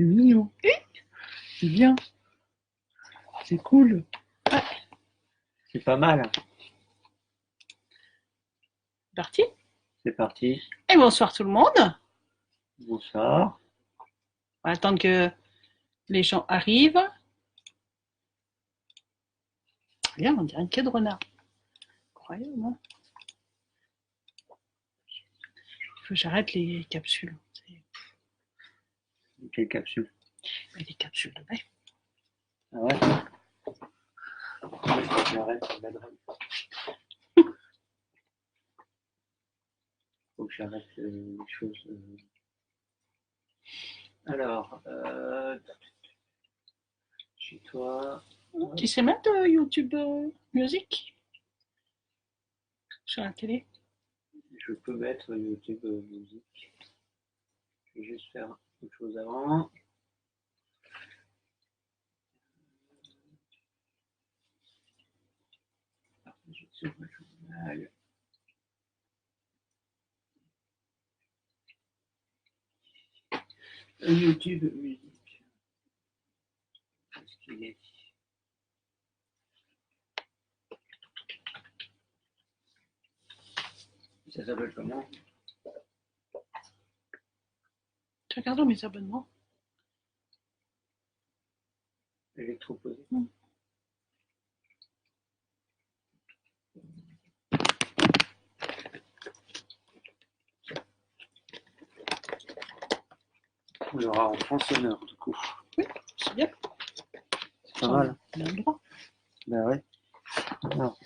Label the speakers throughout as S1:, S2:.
S1: C'est mignon. C'est bien. C'est cool. Ouais.
S2: C'est pas mal.
S1: Parti.
S2: C'est parti.
S1: Et bonsoir tout le monde.
S2: Bonsoir.
S1: On va attendre que les gens arrivent. Regarde, on dirait une queue de renard. Incroyable, hein. Il faut que j'arrête les capsules.
S2: Quelle capsule?
S1: Mais les capsules de bain.
S2: Ah ouais? J'arrête la drogue. Faut que j'arrête les choses. Alors, chez toi.
S1: Tu sais mettre YouTube Music sur la télé?
S2: Je peux mettre YouTube musique. Je vais juste faire autre chose avant. Partager sur le journal. YouTube musique. Qu'est-ce qu'il est? Ça s'appelle comment?
S1: Tu regardes dans mes abonnements.
S2: Électroposé. On l'aura en fond sonore du coup.
S1: Oui, c'est bien.
S2: C'est pas mal.
S1: On a le droit.
S2: Ben ouais. Alors.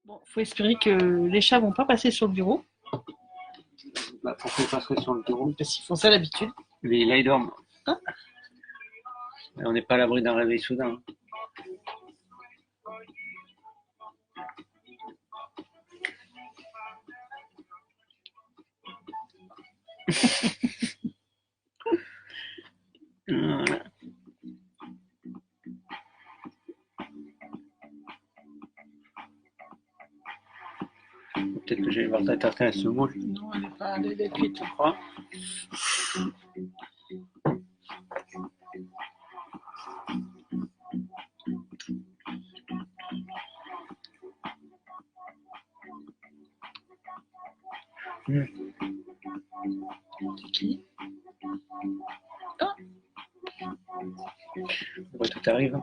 S1: Bon, faut espérer que les chats vont pas passer sur le bureau.
S2: Bah, pourquoi ils passeraient sur le bureau?
S1: Parce qu'ils font ça d'habitude.
S2: Mais là, ils dorment.
S1: Hein?
S2: On n'est pas à l'abri d'un réveil soudain. Voilà. Peut-être que j'allais voir ta tartine à ce moule.
S1: Non, elle n'est pas elle est cuite.
S2: Tu crois?
S1: C'est qui? Ah,
S2: Ouais, tout arrive.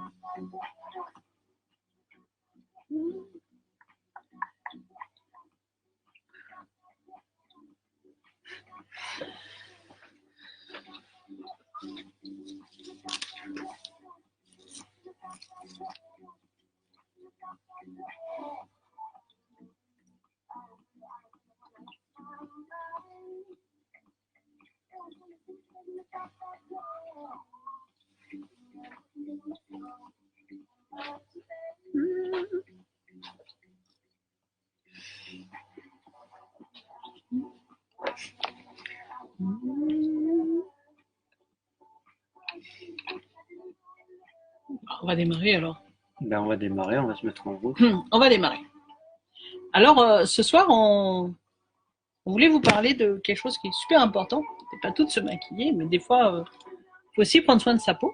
S1: on va démarrer alors.
S2: Ben, on va démarrer, on va se mettre en route.
S1: On va démarrer. Alors, ce soir, on voulait vous parler de quelque chose qui est super important. C'est pas tout de se maquiller, mais des fois, faut aussi prendre soin de sa peau.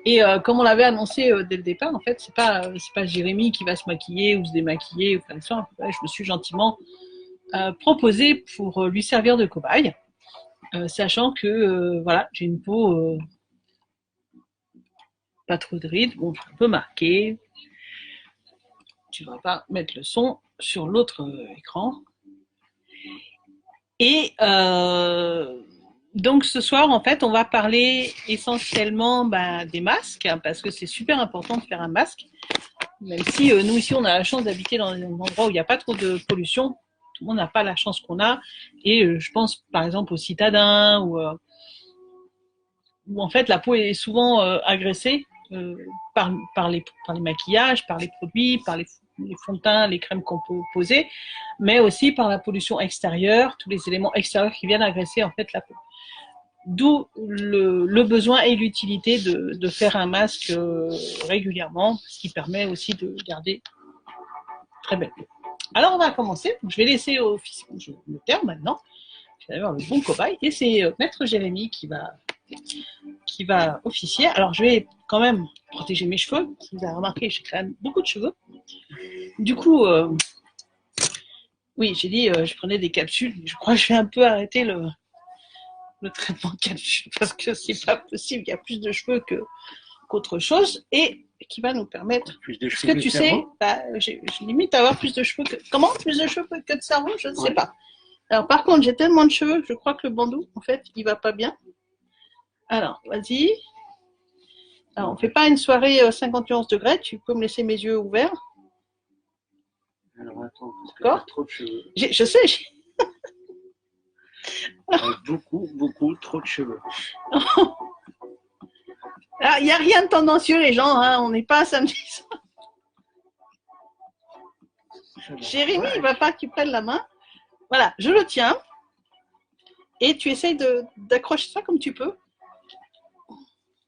S1: Et comme on l'avait annoncé dès le départ, en fait, c'est pas Jérémy qui va se maquiller ou se démaquiller ou faire ça. Je me suis gentiment proposée pour lui servir de cobaye, sachant que voilà, j'ai une peau pas trop de rides, bon, un peu marquée. Tu vas pas mettre le son sur l'autre écran. Et donc ce soir, en fait, on va parler essentiellement des masques, hein, parce que c'est super important de faire un masque. Même si nous ici, on a la chance d'habiter dans un endroit où il n'y a pas trop de pollution, tout le monde n'a pas la chance qu'on a. Et je pense par exemple aux citadins, où en fait la peau est souvent agressée par les maquillages, par les produits, par les fonds de teint, les crèmes qu'on peut poser, mais aussi par la pollution extérieure, tous les éléments extérieurs qui viennent agresser en fait la peau. D'où le besoin et l'utilité de faire un masque régulièrement, ce qui permet aussi de garder très belle peau. Alors on va commencer. Je vais laisser le terme maintenant. Je vais avoir le bon cobaye et c'est Maître Jérémy qui va officier. Alors je vais quand même protéger mes cheveux. Si vous avez remarqué, j'ai quand même beaucoup de cheveux. Du coup, oui, j'ai dit je prenais des capsules. Je crois que je vais un peu arrêter le traitement de capsules parce que c'est pas possible. Il y a plus de cheveux qu'autre chose et qui va nous permettre.
S2: Plus de
S1: cheveux. Est-ce que tu sais, je limite à avoir plus de cheveux que. Comment plus de cheveux que de cerveau? Je ne sais pas. Alors par contre, j'ai tellement de cheveux que je crois que le bandou, en fait, il va pas bien. Alors, vas-y. Alors, on fait pas une soirée 51 degrés. Tu peux me laisser mes yeux ouverts.
S2: Alors attends, parce que t'as trop de cheveux.
S1: Je sais.
S2: Beaucoup trop de cheveux.
S1: Alors, il n'y a rien de tendancieux, les gens. Hein. On n'est pas samedi soir. Jérémy, il ne va pas que tu prennes la main. Voilà, je le tiens. Et tu essayes d'accrocher ça comme tu peux.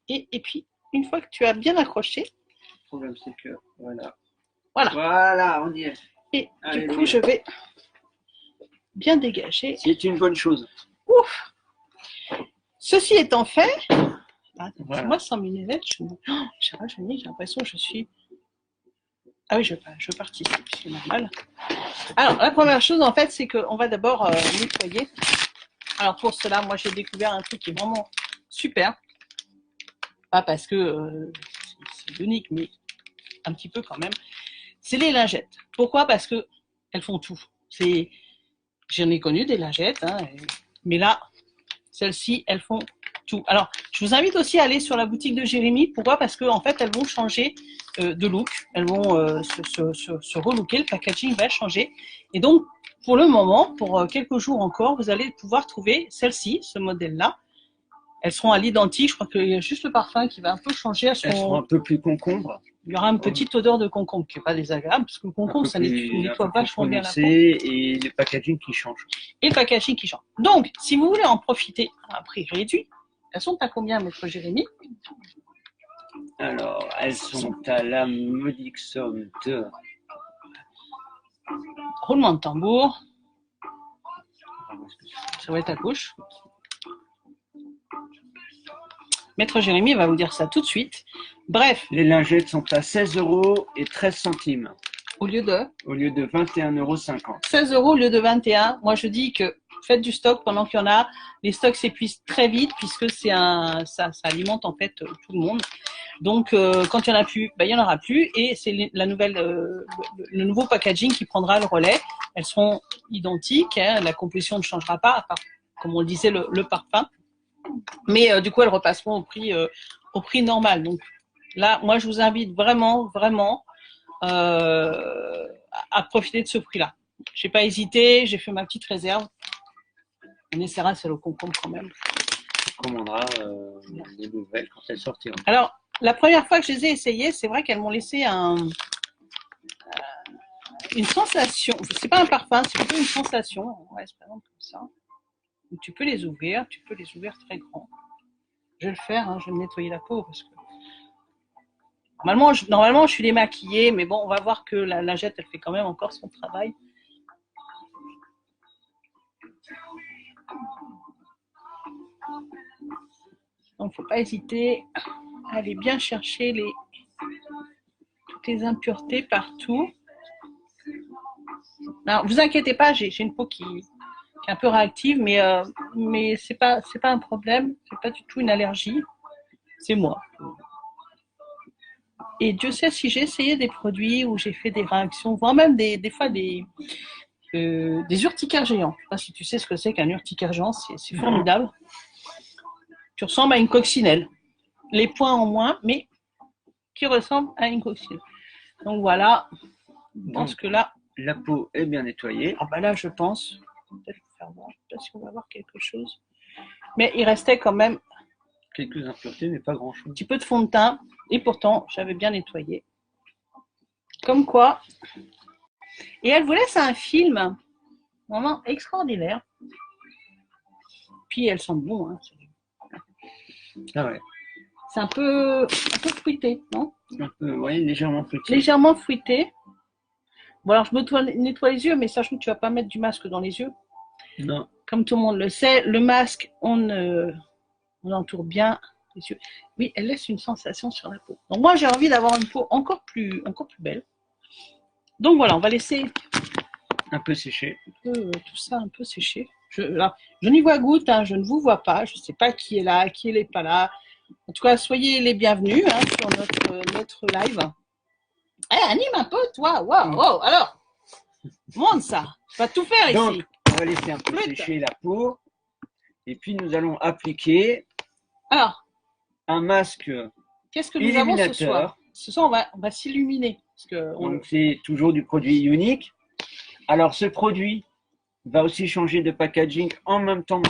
S1: Et puis, une fois que tu as bien accroché.
S2: Le problème, c'est que, voilà.
S1: Voilà,
S2: on y est.
S1: Et allez, du coup, je vais bien dégager.
S2: C'est une bonne chose.
S1: Ouf. Ceci étant fait, voilà. Moi, sans mes lunettes, j'ai l'impression que je suis. Ah oui, je participe, c'est normal. Alors, la première chose, en fait, c'est qu'on va d'abord nettoyer. Alors, pour cela, moi, j'ai découvert un truc qui est vraiment super. Pas parce que c'est unique, mais un petit peu quand même. C'est les lingettes. Pourquoi? Parce que elles font tout. J'en ai connu des lingettes, hein, mais là, celles-ci, elles font tout. Alors, je vous invite aussi à aller sur la boutique de Jérémy. Pourquoi? Parce qu'en fait, elles vont changer de look. Elles vont se relooker. Le packaging va changer. Et donc, pour le moment, pour quelques jours encore, vous allez pouvoir trouver celle-ci, ce modèle-là. Elles seront à l'identique. Je crois qu'il y a juste le parfum qui va un peu changer. Elles
S2: seront un peu plus concombre.
S1: Il y aura une petite odeur de concombre qui n'est pas désagréable, parce que le concombre, ça nettoie vachement bien la peau.
S2: Et le packaging qui change.
S1: Et le packaging qui change. Donc, si vous voulez en profiter à un prix réduit, elles sont à combien, Maître Jérémy?
S2: Alors, elles sont à la modique somme de...
S1: Roulement de tambour. Ça va être à gauche. Maître Jérémy va vous dire ça tout de suite. Bref.
S2: Les lingettes sont à 16 € et 13 centimes.
S1: Au lieu de
S2: 21,50 €.
S1: 16 € au lieu de 21. Moi, je dis que faites du stock pendant qu'il y en a. Les stocks s'épuisent très vite puisque ça alimente en fait tout le monde. Donc, quand il n'y en a plus, il n'y en aura plus. Et c'est le nouveau packaging qui prendra le relais. Elles seront identiques. Hein, la composition ne changera pas, à part, comme on le disait, le parfum. Mais du coup, elles repasseront au prix normal. Donc là, moi, je vous invite vraiment à profiter de ce prix-là. Je n'ai pas hésité, j'ai fait ma petite réserve. On essaiera celle au concombre quand même.
S2: On commandera des nouvelles quand elles sortiront.
S1: Alors, la première fois que je les ai essayées, c'est vrai qu'elles m'ont laissé une sensation. C'est pas un parfum, c'est plutôt une sensation. Ouais, c'est par exemple comme ça. Donc, tu peux les ouvrir très grand. Je vais le faire, hein, je vais me nettoyer la peau parce que normalement, je suis démaquillée, mais bon, on va voir que la lingette, elle fait quand même encore son travail. Donc, il ne faut pas hésiter aller bien chercher toutes les impuretés partout. Alors, vous inquiétez pas, j'ai une peau qui est un peu réactive, mais c'est pas un problème, c'est pas du tout une allergie, c'est moi. Et Dieu sait si j'ai essayé des produits où j'ai fait des réactions, voire même des fois des urticaires géants. Je sais pas si tu sais ce que c'est qu'un urticaire géant, c'est formidable. Tu ressembles à une coccinelle. Les points en moins, mais qui ressemble à une coccinelle. Donc voilà, je pense que là...
S2: La peau est bien nettoyée.
S1: Ah bah là, je pense. Peut-être faire voir, peut-être si on va voir quelque chose. Mais il restait quand même...
S2: Quelques impuretés, mais pas grand-chose.
S1: Un petit peu de fond de teint. Et pourtant, j'avais bien nettoyé. Comme quoi. Et elle vous laisse un film vraiment extraordinaire. Puis elles sentent bon. Hein.
S2: Ah ouais.
S1: C'est un peu fruité, non?
S2: Un peu, oui, légèrement fruité.
S1: Légèrement fruité. Bon, alors je me nettoie les yeux, mais sache que tu vas pas mettre du masque dans les yeux.
S2: Non.
S1: Comme tout le monde le sait, le masque, on entoure bien les yeux. Oui, elle laisse une sensation sur la peau. Donc moi, j'ai envie d'avoir une peau encore plus belle. Donc voilà, on va laisser
S2: un peu sécher.
S1: Tout ça un peu séché. Je n'y vois goutte, hein, je ne vous vois pas. Je ne sais pas qui est là, qui n'est pas là. En tout cas, soyez les bienvenus hein, sur notre live. Anime un peu, toi. Waouh, wow. Alors, montre ça. On va tout faire
S2: donc,
S1: ici.
S2: On va laisser un peu sécher la peau. Et puis, nous allons appliquer un masque
S1: qu'est-ce que nous avons ce soir? Ce soir, on va s'illuminer.
S2: Donc, c'est toujours du produit Unique. Alors, ce produit va aussi changer de packaging en même temps.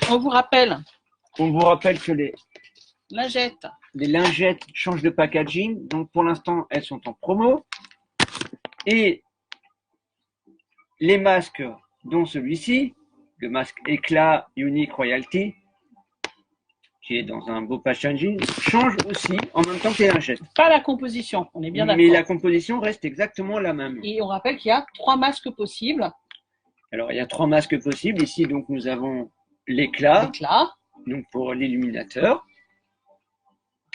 S1: On vous rappelle
S2: que les
S1: lingettes
S2: changent de packaging. Donc, pour l'instant, elles sont en promo. Et les masques, dont celui-ci, le masque éclat Unique Royalty, qui est dans un beau packaging, change aussi en même temps que les lingettes.
S1: Pas la composition, on est bien d'accord.
S2: Mais la composition reste exactement la même.
S1: Et on rappelle qu'il y a 3 masques possibles.
S2: Alors, il y a 3 masques possibles. Ici, donc, nous avons l'éclat. Donc, pour l'illuminateur.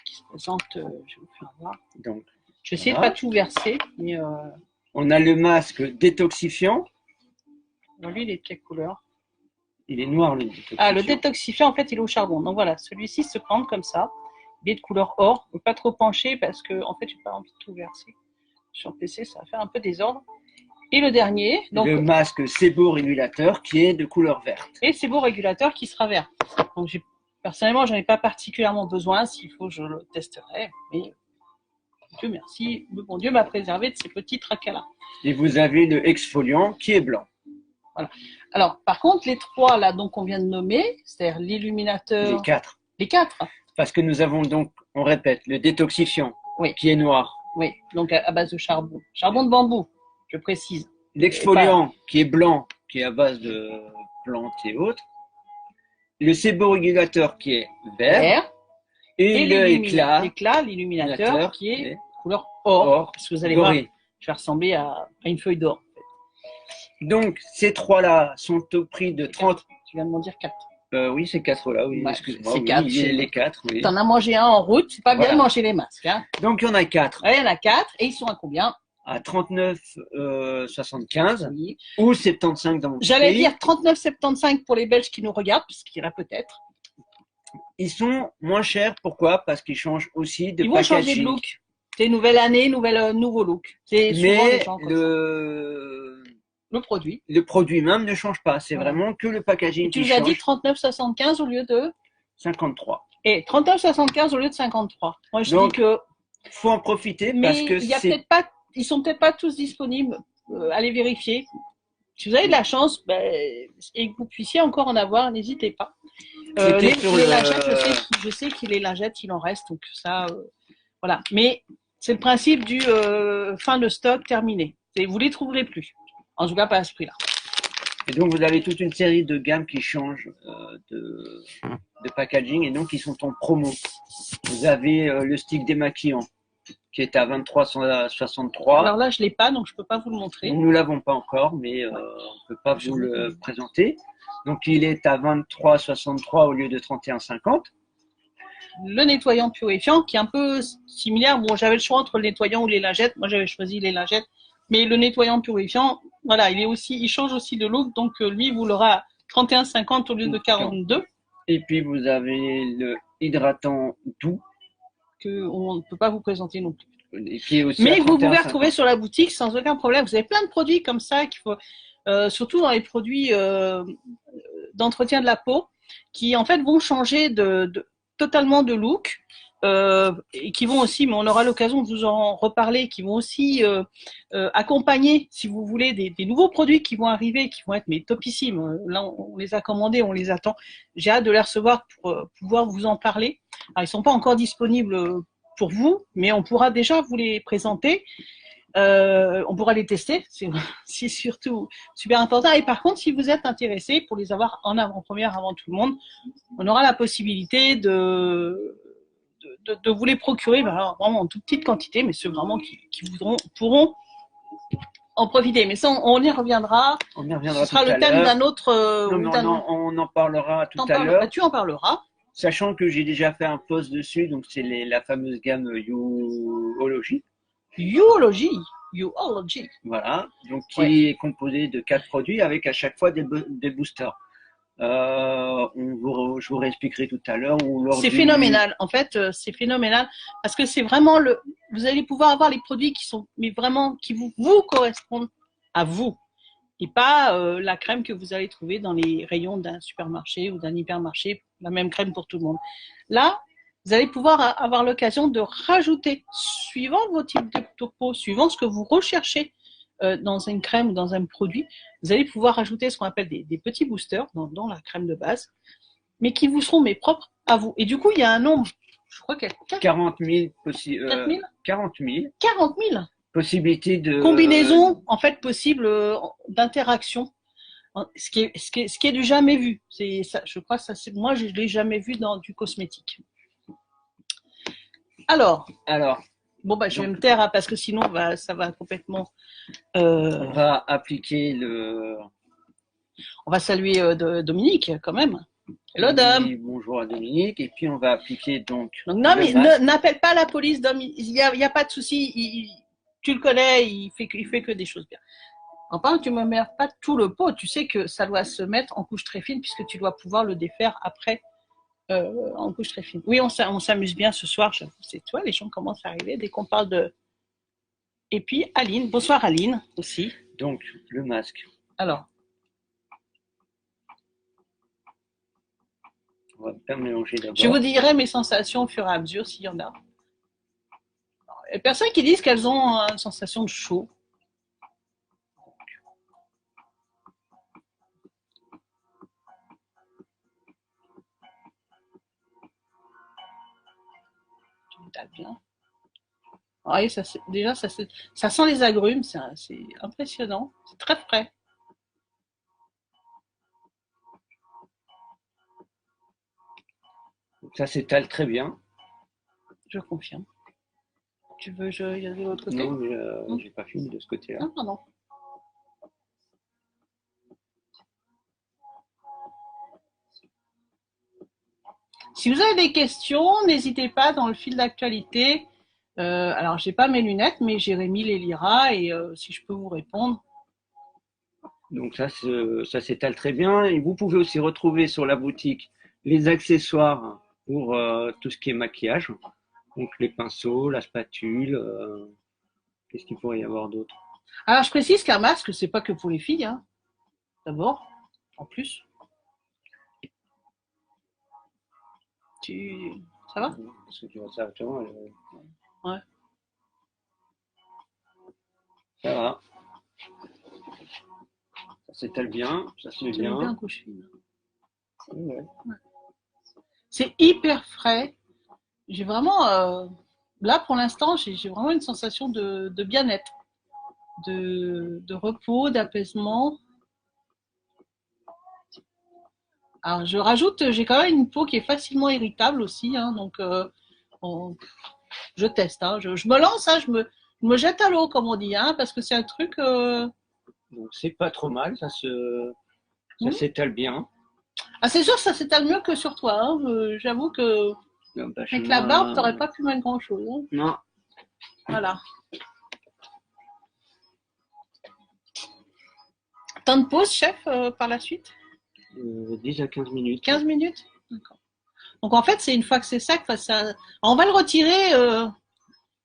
S1: Qui se présente, je vais vous faire voir.
S2: Donc,
S1: je vais essayer de pas tout verser. Mais
S2: on a le masque détoxifiant.
S1: Alors, lui, il est de quelle couleur?
S2: Il est noir, le détoxifiant.
S1: Ah, le détoxifiant, en fait, il est au charbon. Donc voilà, celui-ci se prend comme ça. Il est de couleur or. Il ne faut pas trop pencher parce que, en fait, je n'ai pas envie de tout verser. Sur le PC, ça va faire un peu désordre. Et le dernier, donc
S2: le masque séborégulateur qui est de couleur verte. Et
S1: séborégulateur qui sera vert. Donc personnellement, j'en ai pas particulièrement besoin. S'il faut, je le testerai. Mais Dieu merci, le bon Dieu m'a préservé de ces petits tracas-là.
S2: Et vous avez le exfoliant qui est blanc.
S1: Voilà. Alors, par contre, les 3 là, donc on vient de nommer, c'est-à-dire l'illuminateur.
S2: Les 4.
S1: Les 4.
S2: Parce que nous avons donc, on répète, le détoxifiant qui est noir.
S1: Oui, donc à base de charbon. Charbon de bambou. Je précise.
S2: L'exfoliant qui est blanc, qui est à base de plantes et autres. Le séborégulateur qui est vert. Et l'illuminateur
S1: qui est couleur or. Parce que vous allez voir, je vais ressembler à une feuille d'or.
S2: Donc, ces 3-là sont au prix de 30.
S1: Tu viens de m'en dire 4.
S2: Oui, c'est 4-là, oui, excuse-moi.
S1: C'est 4.
S2: Les 4, oui.
S1: T'en as mangé un en route, c'est pas bien de manger les masques. Hein.
S2: Donc, il y en a 4.
S1: Il y en a 4, et ils sont à combien?
S2: À 39,75 ou 75 dans mon pays.
S1: J'allais dire 39,75 pour les Belges qui nous regardent, puisqu'il y en a peut-être.
S2: Ils sont moins chers, pourquoi? Parce qu'ils changent aussi de packaging.
S1: Ils vont changer de look. C'est nouvelle année, nouveau look. C'est souvent les gens comme ça. Le produit même ne change pas. C'est vraiment que le packaging qui change. Tu nous as dit 39,75 au lieu de
S2: 53.
S1: Et 39,75 au lieu de 53. Moi, je dis que
S2: faut en profiter parce que
S1: ils sont peut-être pas tous disponibles. Allez vérifier. Si vous avez de la chance et que vous puissiez encore en avoir, n'hésitez pas. Les lingettes, je sais qu'il les lingettes, il en reste, donc ça, voilà. Mais c'est le principe du fin de stock terminé. Vous les trouverez plus. En tout cas, pas à ce prix-là.
S2: Et donc, vous avez toute une série de gammes qui changent de packaging et donc qui sont en promo. Vous avez le stick démaquillant qui est à 23,63.
S1: Alors là, je ne l'ai pas, donc je ne peux pas vous le montrer.
S2: Nous ne l'avons pas encore, mais on ne peut pas vous le présenter. Donc, il est à 23,63 au lieu de 31,50.
S1: le nettoyant purifiant qui est un peu similaire. Bon, j'avais le choix entre le nettoyant ou les lingettes. Moi, j'avais choisi les lingettes. Mais le nettoyant purifiant, voilà, il change aussi de look. Donc, lui, vous l'aurez à 31,50 au lieu de 42.
S2: Et puis, vous avez le hydratant doux.
S1: On ne peut pas vous présenter non plus.
S2: Et qui est aussi
S1: mais vous pouvez retrouver sur la boutique sans aucun problème. Vous avez plein de produits comme ça qu'il faut, surtout dans les produits d'entretien de la peau, qui en fait vont changer totalement de look. Et qui vont aussi, mais on aura l'occasion de vous en reparler, qui vont aussi accompagner, si vous voulez, des nouveaux produits qui vont arriver, qui vont être mais topissimes. Là, on les a commandés, on les attend. J'ai hâte de les recevoir pour pouvoir vous en parler. Alors, ils sont pas encore disponibles pour vous, mais on pourra déjà vous les présenter. On pourra les tester, c'est surtout super important. Et par contre, si vous êtes intéressé pour les avoir en avant-première avant tout le monde, on aura la possibilité de vous les procurer, alors vraiment en toute petite quantité, mais ceux vraiment qui pourront en profiter. Mais ça, on y reviendra.
S2: On y reviendra.
S1: Ce sera le thème d'un autre.
S2: On en parlera tout à l'heure.
S1: Tu en parleras.
S2: Sachant que j'ai déjà fait un post dessus, donc c'est la fameuse gamme Youology.
S1: Youology.
S2: Voilà, donc qui est composée de 4 produits avec à chaque fois des boosters. Je vous réexpliquerai tout à l'heure.
S1: C'est phénoménal. En fait, c'est phénoménal parce que c'est vraiment vous allez pouvoir avoir les produits qui vous correspondent à vous et pas la crème que vous allez trouver dans les rayons d'un supermarché ou d'un hypermarché, la même crème pour tout le monde. Là, vous allez pouvoir avoir l'occasion de rajouter, suivant vos types de peau, suivant ce que vous recherchez dans une crème ou dans un produit, vous allez pouvoir rajouter ce qu'on appelle des petits boosters dans la crème de base, mais qui vous seront propres à vous. Et du coup, il y a un nombre, je crois qu'il y a
S2: 40 000
S1: 40 000
S2: possibilités de
S1: combinaisons en fait possibles d'interaction. Ce qui est du jamais vu. Ça, je crois que moi je l'ai jamais vu dans du cosmétique. Alors, bon je vais me taire parce que sinon ça va complètement.
S2: On va appliquer
S1: On va saluer Dominique quand même. Hello Dom.
S2: Bonjour à Dominique. Et puis on va appliquer donc.
S1: Non mais n'appelle pas la police Dom. Il y a pas de souci. Tu le connais. Il fait que des choses bien. Enfin, tu me mets pas tout le pot. Tu sais que ça doit se mettre en couche très fine puisque tu dois pouvoir le défaire après. En couche très fine. Oui, on s'amuse bien ce soir. C'est toi, les gens commencent à arriver dès qu'on parle de. Et puis Aline. Bonsoir Aline aussi.
S2: Donc le masque.
S1: Alors.
S2: On va bien mélanger d'abord.
S1: Je vous dirai mes sensations au fur et à mesure s'il y en a. Il y a personnes qui disent qu'elles ont une sensation de chaud. Bien. Oui, déjà, ça sent les agrumes, c'est impressionnant, c'est très frais.
S2: Ça s'étale très bien.
S1: Je confirme. Tu veux y aller de l'autre côté?
S2: Non, j'ai pas fini de ce côté-là.
S1: Ah, pardon. Si vous avez des questions, n'hésitez pas dans le fil d'actualité. Alors, j'ai pas mes lunettes, mais Jérémy les lira et si je peux vous répondre.
S2: Donc ça s'étale très bien. Et vous pouvez aussi retrouver sur la boutique les accessoires pour tout ce qui est maquillage. Donc les pinceaux, la spatule. Qu'est-ce qu'il pourrait y avoir d'autre?
S1: Alors, je précise qu'un masque, c'est pas que pour les filles. Hein. D'abord, en plus. Ça va?
S2: Parce que tu vois ça actuellement.
S1: Ouais.
S2: Ça va. Ça s'étale bien, ça se met bien.
S1: Bien couche fine.
S2: Ouais.
S1: C'est hyper frais. J'ai vraiment, là pour l'instant, j'ai vraiment une sensation de bien-être, de repos, d'apaisement. Alors je rajoute, j'ai quand même une peau qui est facilement irritable aussi, hein, donc je teste, hein, je me lance, hein, je me jette à l'eau comme on dit, hein, parce que c'est un truc.
S2: Donc c'est pas trop mal, ça s'étale bien.
S1: Ah c'est sûr, ça s'étale mieux que sur toi. Hein, j'avoue que Avec la barbe, t'aurais pas pu mettre grand-chose. Hein.
S2: Non.
S1: Voilà. Temps de pause, chef, par la suite
S2: 10 à 15 minutes.
S1: 15 minutes. D'accord. Donc en fait, c'est une fois que c'est sec, ça... on va le retirer.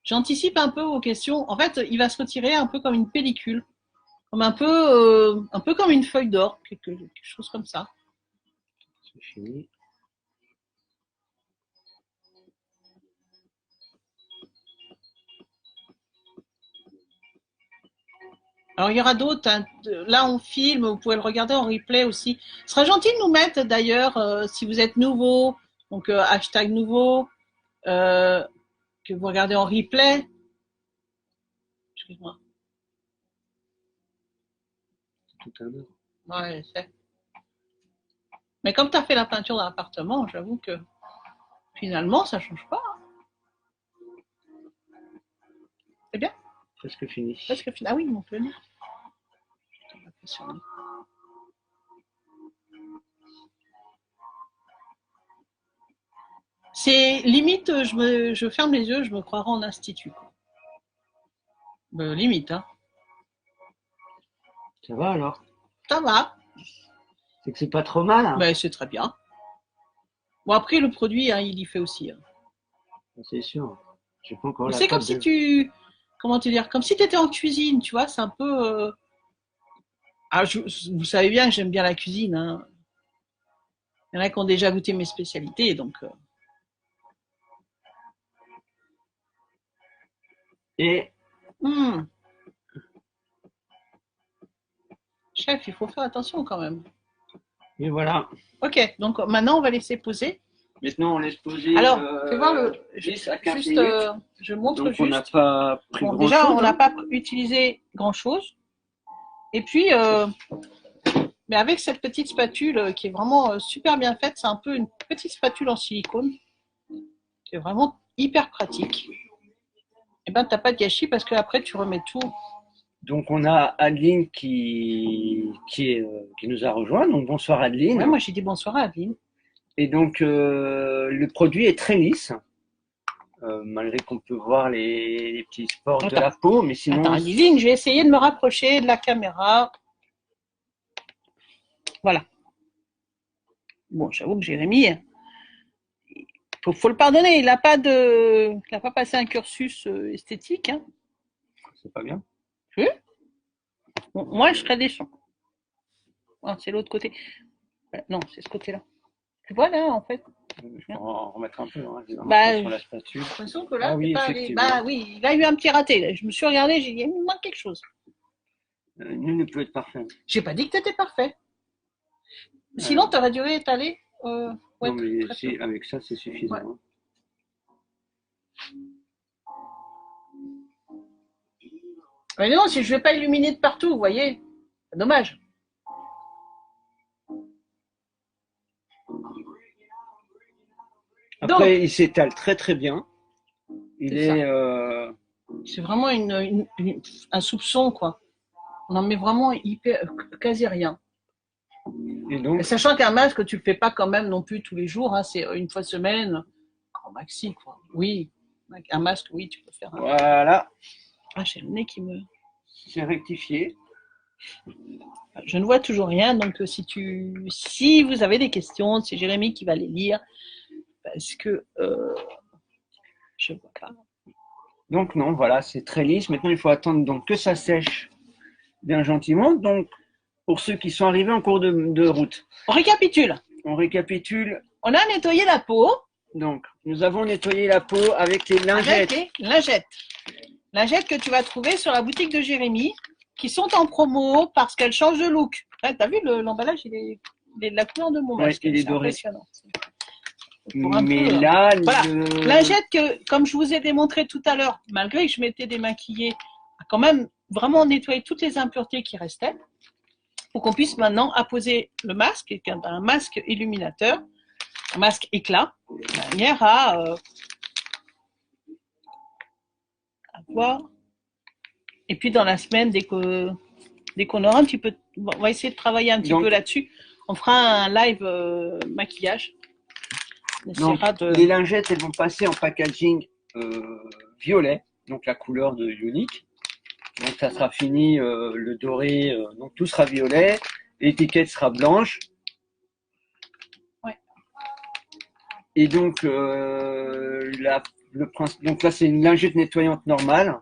S1: J'anticipe un peu aux questions. En fait, il va se retirer un peu comme une pellicule, comme un peu comme une feuille d'or, quelque chose comme ça.
S2: C'est fini.
S1: Alors il y aura d'autres. Hein. Là, on filme. Vous pouvez le regarder en replay aussi. Ce serait gentil de nous mettre d'ailleurs, si vous êtes nouveau, donc hashtag nouveau, que vous regardez en replay. Excuse-moi.
S2: Tout à l'heure.
S1: Ouais, je sais. Mais comme tu as fait la peinture dans l'appartement, j'avoue que finalement, ça change pas. Hein. C'est bien.
S2: Presque fini.
S1: Presque fini. Ah oui, mon Dieu. C'est limite, je ferme les yeux, je me croirais en institut. Limite, hein.
S2: Ça va alors?
S1: Ça va.
S2: C'est que c'est pas trop mal. Hein.
S1: Ben, c'est très bien. Bon, après, le produit, hein, il y fait aussi. Hein.
S2: C'est sûr. Pas encore
S1: c'est comme si tu... Comment te dire? Comme si tu étais en cuisine, tu vois, c'est un peu... Ah, vous savez bien que j'aime bien la cuisine. Hein. Il y en a qui ont déjà goûté mes spécialités, donc...
S2: Et...
S1: Chef, il faut faire attention quand même.
S2: Et voilà.
S1: Ok, donc maintenant, on va laisser poser.
S2: Maintenant, on laisse poser.
S1: Alors, fais voir le.
S2: 10 à 15
S1: juste,
S2: minutes.
S1: Je montre
S2: donc,
S1: juste.
S2: On n'a pas pris
S1: bon,
S2: grand
S1: déjà,
S2: chose.
S1: On n'a pas utilisé grand chose. Et puis, mais avec cette petite spatule qui est vraiment super bien faite, c'est un peu une petite spatule en silicone qui est vraiment hyper pratique. Et ben, t'as pas de gâchis parce qu'après, tu remets tout.
S2: Donc, on a Adeline qui nous a rejoint. Donc, bonsoir Adeline.
S1: Ouais, moi, j'ai dit bonsoir à Adeline.
S2: Et donc, le produit est très lisse, malgré qu'on peut voir les petits spores de la peau. Mais sinon.
S1: Attends, Adeline, je vais essayer de me rapprocher de la caméra. Voilà. Bon, j'avoue que Jérémy, faut le pardonner. Il n'a pas passé un cursus esthétique. Hein.
S2: C'est pas bien.
S1: Oui. Bon, moi, je serais déçu. Ah, c'est l'autre côté. Non, c'est ce côté-là. Tu vois là, en fait.
S2: Je peux en remettre un peu hein,
S1: sur
S2: la spatule.
S1: J'ai l'impression que là,
S2: oui,
S1: oui, il a eu un petit raté. Là. Je me suis regardé, j'ai dit, il me manque quelque chose.
S2: Nul ne peut être parfait.
S1: J'ai pas dit que tu étais parfait. Sinon, tu aurais dû étaler.
S2: Non, mais avec ça, c'est suffisant. Ouais.
S1: Mais non, si je ne vais pas illuminer de partout, vous voyez, c'est dommage.
S2: Après, il s'étale très très bien.
S1: C'est vraiment un soupçon, quoi. On en met vraiment quasi rien.
S2: Et donc,
S1: sachant qu'un masque, tu le fais pas quand même non plus tous les jours, hein, c'est une fois semaine, en maxi, quoi. Oui, un masque, oui, tu peux faire.
S2: Voilà.
S1: Ah, j'ai le nez qui me.
S2: C'est rectifié.
S1: Je ne vois toujours rien, donc si vous avez des questions, c'est Jérémy qui va les lire, parce que je vois pas.
S2: Donc non, voilà, c'est très lisse. Maintenant, il faut attendre donc que ça sèche bien gentiment. Donc, pour ceux qui sont arrivés en cours de route.
S1: On récapitule.
S2: On
S1: a nettoyé la peau.
S2: Donc, nous avons nettoyé la peau avec les lingettes.
S1: Avec les lingettes. Lingettes que tu vas trouver sur la boutique de Jérémy, qui sont en promo parce qu'elles changent de look. T'as vu l'emballage, il est de la couleur de mon masque.
S2: Il est doré.
S1: Impressionnant.
S2: Mais là,
S1: voilà. Lingette que, comme je vous ai démontré tout à l'heure, malgré que je m'étais démaquillée, a quand même vraiment nettoyé toutes les impuretés qui restaient, pour qu'on puisse maintenant apposer le masque, qui est un masque illuminateur, un masque éclat, de manière à voir. Et puis dans la semaine, dès qu'on aura un petit peu, on va essayer de travailler un petit peu là-dessus. On fera un live maquillage. essaiera
S2: de... Les lingettes, elles vont passer en packaging violet, donc la couleur de Unique. Donc ça sera fini, le doré, donc tout sera violet, l'étiquette sera blanche.
S1: Ouais.
S2: Et donc, donc là c'est une lingette nettoyante normale,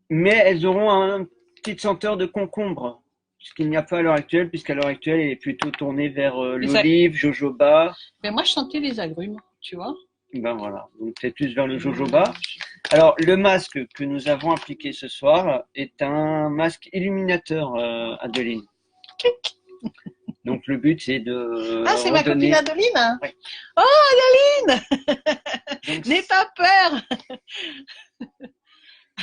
S2: mais elles auront une petite senteur de concombre, ce qu'il n'y a pas à l'heure actuelle, puisqu'à l'heure actuelle elle est plutôt tournée vers l'olive, jojoba.
S1: Mais moi je sentais les agrumes, tu vois.
S2: Ben voilà, donc c'est plus vers le jojoba. Alors, le masque que nous avons appliqué ce soir est un masque illuminateur, Adeline. Donc, le but, c'est de...
S1: Ah, c'est ma copine Adeline, hein.
S2: Oui.
S1: Oh, Adeline. N'aie pas peur.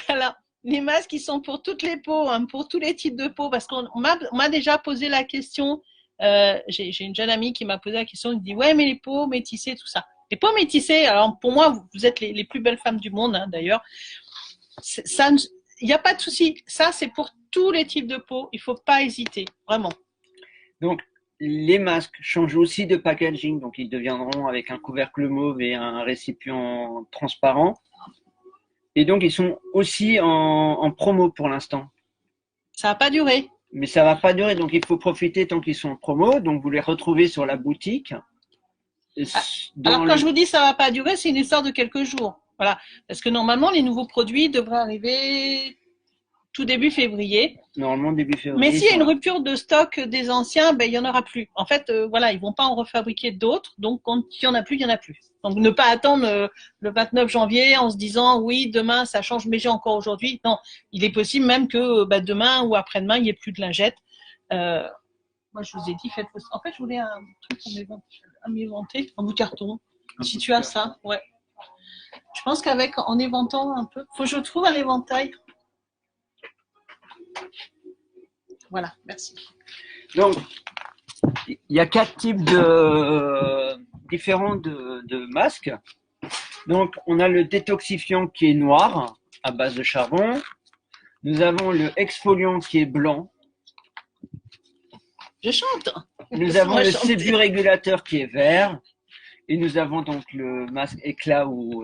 S1: Alors, les masques, ils sont pour toutes les peaux, hein, pour tous les types de peaux, parce qu'on m'a déjà posé la question. J'ai une jeune amie qui m'a posé la question, elle me dit, ouais, mais les peaux métissées, tout ça. Les peaux métissées, alors pour moi, vous êtes les plus belles femmes du monde, hein, d'ailleurs. Il n'y a pas de souci. Ça, c'est pour tous les types de peau. Il ne faut pas hésiter, vraiment.
S2: Donc, les masques changent aussi de packaging. Donc, ils deviendront avec un couvercle mauve et un récipient transparent. Et donc, ils sont aussi en promo pour l'instant.
S1: Ça va pas durer.
S2: Mais ça va pas durer. Donc, il faut profiter tant qu'ils sont en promo. Donc, vous les retrouvez sur la boutique.
S1: Alors, quand je vous dis ça va pas durer, c'est une histoire de quelques jours. Voilà. Parce que normalement, les nouveaux produits devraient arriver tout début février.
S2: Normalement, début février.
S1: Mais s'il y a une rupture de stock des anciens, ben, il y en aura plus. En fait, voilà, ils vont pas en refabriquer d'autres. Donc, quand il y en a plus, il y en a plus. Donc, ne pas attendre le 29 janvier en se disant, oui, demain, ça change, mais j'ai encore aujourd'hui. Non, il est possible même que demain ou après-demain, il n'y ait plus de lingettes. Moi, je vous ai dit, faites. En fait, je voulais un truc à m'éventer, un bout de carton. Si tu as ça, ouais. Je pense en éventant un peu, faut que je trouve un éventail. Voilà, merci.
S2: Donc, il y a 4 types différents de masques. Donc, on a le détoxifiant qui est noir, à base de charbon. Nous avons le exfoliant qui est blanc.
S1: Je chante.
S2: Nous avons le séburégulateur qui est vert. Et nous avons donc le masque éclat ou...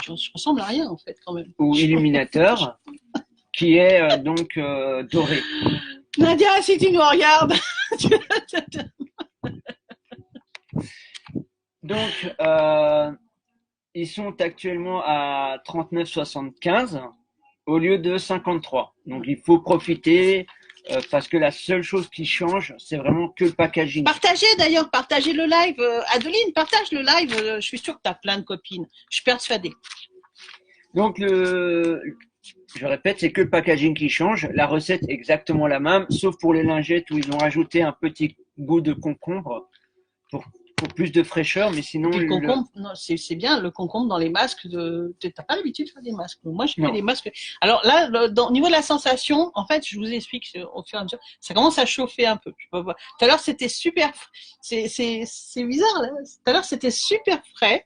S1: je ressemble à rien, en fait, quand même.
S2: Ou illuminateur, qui est donc doré.
S1: Nadia, si tu nous regardes.
S2: Donc, ils sont actuellement à 39,75 au lieu de 53. Donc, il faut profiter parce que la seule chose qui change, c'est vraiment que le packaging.
S1: Partagez d'ailleurs, partagez le live. Adeline, partage le live. Je suis sûre que tu as plein de copines. Je suis persuadée.
S2: Donc, je répète, c'est que le packaging qui change. La recette est exactement la même, sauf pour les lingettes où ils ont rajouté un petit goût de concombre pour plus de fraîcheur, mais sinon...
S1: le concombre, non, c'est bien, le concombre dans les masques. Tu n'as pas l'habitude de faire des masques. Moi, je fais des masques. Alors là, au niveau de la sensation, en fait, je vous explique au fur et à mesure, ça commence à chauffer un peu. Tout à l'heure, c'était super... C'est bizarre, là. Tout à l'heure, c'était super frais.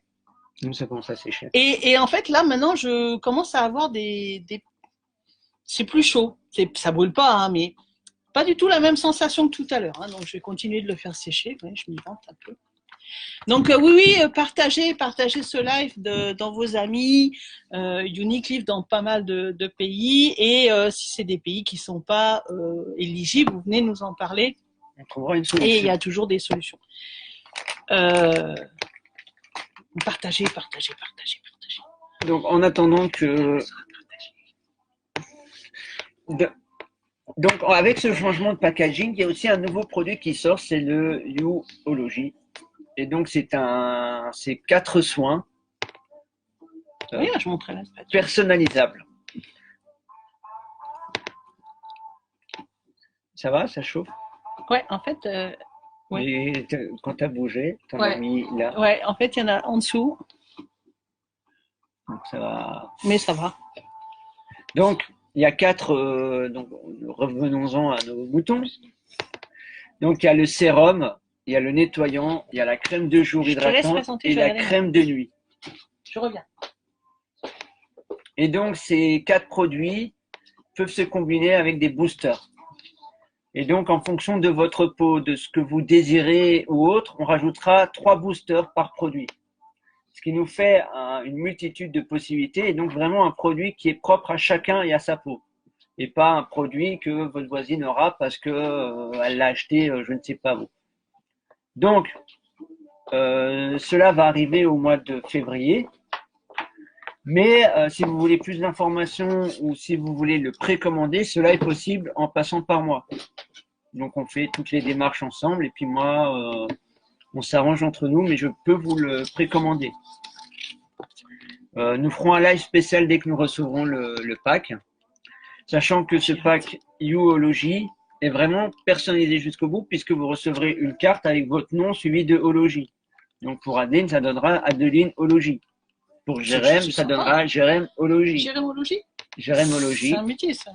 S2: Ça commence à sécher.
S1: Et en fait, là, maintenant, je commence à avoir c'est plus chaud. Ça brûle pas, hein, mais pas du tout la même sensation que tout à l'heure. Hein, donc, je vais continuer de le faire sécher. Ouais, je m'y vante un peu. Donc, oui, partagez ce live dans vos amis. Unique livre dans pas mal de pays. Et si c'est des pays qui ne sont pas éligibles, vous venez nous en parler.
S2: On trouvera une solution.
S1: Et il y a toujours des solutions. Partagez.
S2: Donc, en attendant que... Donc, avec ce changement de packaging, il y a aussi un nouveau produit qui sort, c'est le You-ology. Et donc, c'est 4 soins
S1: oui, je montrais la spatule.
S2: Personnalisables. Ça va, ça chauffe?
S1: Ouais, en fait...
S2: ouais. Et quand tu as bougé, tu en as mis là.
S1: Ouais, en fait, il y en a en dessous.
S2: Donc, ça va.
S1: Mais ça va.
S2: Donc, il y a 4, donc revenons-en à nos moutons. Donc, il y a le sérum, il y a le nettoyant, il y a la crème de jour hydratante et la crème de nuit.
S1: Je reviens.
S2: Et donc, ces 4 produits peuvent se combiner avec des boosters. Et donc, en fonction de votre peau, de ce que vous désirez ou autre, on rajoutera 3 boosters par produit. Ce qui nous fait une multitude de possibilités et donc vraiment un produit qui est propre à chacun et à sa peau. Et pas un produit que votre voisine aura parce que elle l'a acheté, je ne sais pas où. Donc, cela va arriver au mois de février. Mais si vous voulez plus d'informations ou si vous voulez le précommander, cela est possible en passant par moi. Donc on fait toutes les démarches ensemble et puis moi, on s'arrange entre nous, mais je peux vous le précommander. Nous ferons un live spécial dès que nous recevrons le pack, sachant que ce pack You-ology est vraiment personnalisé jusqu'au bout puisque vous recevrez une carte avec votre nom suivi de ology. Donc pour Adeline, ça donnera Adeline Ology. Pour Jérém, ça donnera Jérém Ology.
S1: Jérémologie.
S2: Jérémologie.
S1: C'est un métier, ça.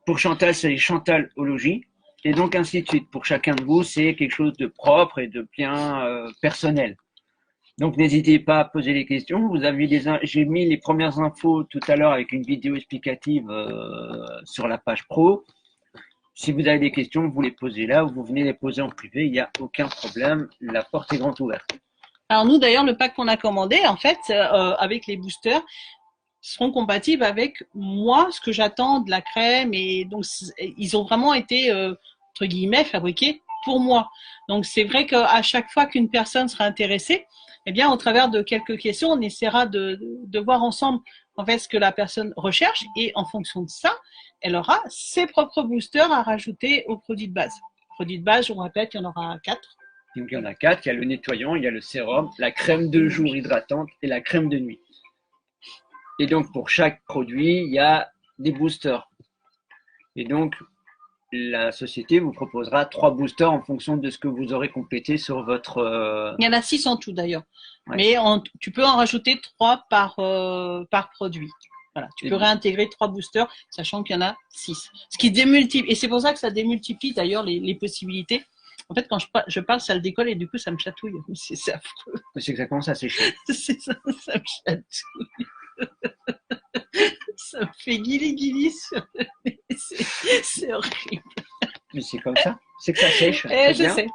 S2: Pour Chantal, c'est Chantal Ology. Et donc ainsi de suite. Pour chacun de vous, c'est quelque chose de propre et de bien personnel. Donc n'hésitez pas à poser les questions. Vous avez j'ai mis les premières infos tout à l'heure avec une vidéo explicative sur la page pro. Si vous avez des questions, vous les posez là ou vous venez les poser en privé. Il n'y a aucun problème. La porte est grande ouverte.
S1: Alors nous, d'ailleurs, le pack qu'on a commandé, en fait, avec les boosters, seront compatibles avec moi, ce que j'attends de la crème. Et donc, ils ont vraiment été, entre guillemets, fabriqués pour moi. Donc, c'est vrai qu'à chaque fois qu'une personne sera intéressée, eh bien, au travers de quelques questions, on essaiera de voir ensemble, en fait, ce que la personne recherche. Et en fonction de ça, elle aura ses propres boosters à rajouter au produit de base. Produit de base, je vous répète, il y en aura 4.
S2: Donc, il y en a 4. Il y a le nettoyant, il y a le sérum, la crème de jour hydratante et la crème de nuit. Et donc, pour chaque produit, il y a des boosters. Et donc, la société vous proposera 3 boosters en fonction de ce que vous aurez complété sur votre…
S1: Il y en a 6 en tout, d'ailleurs.
S2: Ouais.
S1: Mais tu peux en rajouter 3 par produit. Voilà, tu peux réintégrer 3 boosters, sachant qu'il y en a 6. Ce qui démultiplie. Et c'est pour ça que ça démultiplie, d'ailleurs, les possibilités. En fait, quand je parle, ça le décolle et du coup, ça me chatouille. C'est affreux.
S2: C'est exactement ça, c'est chiant.
S1: C'est ça, ça me chatouille. Ça me fait guili-guili sur le nez. C'est horrible.
S2: Mais c'est comme ça. C'est que ça sèche.
S1: Je sais.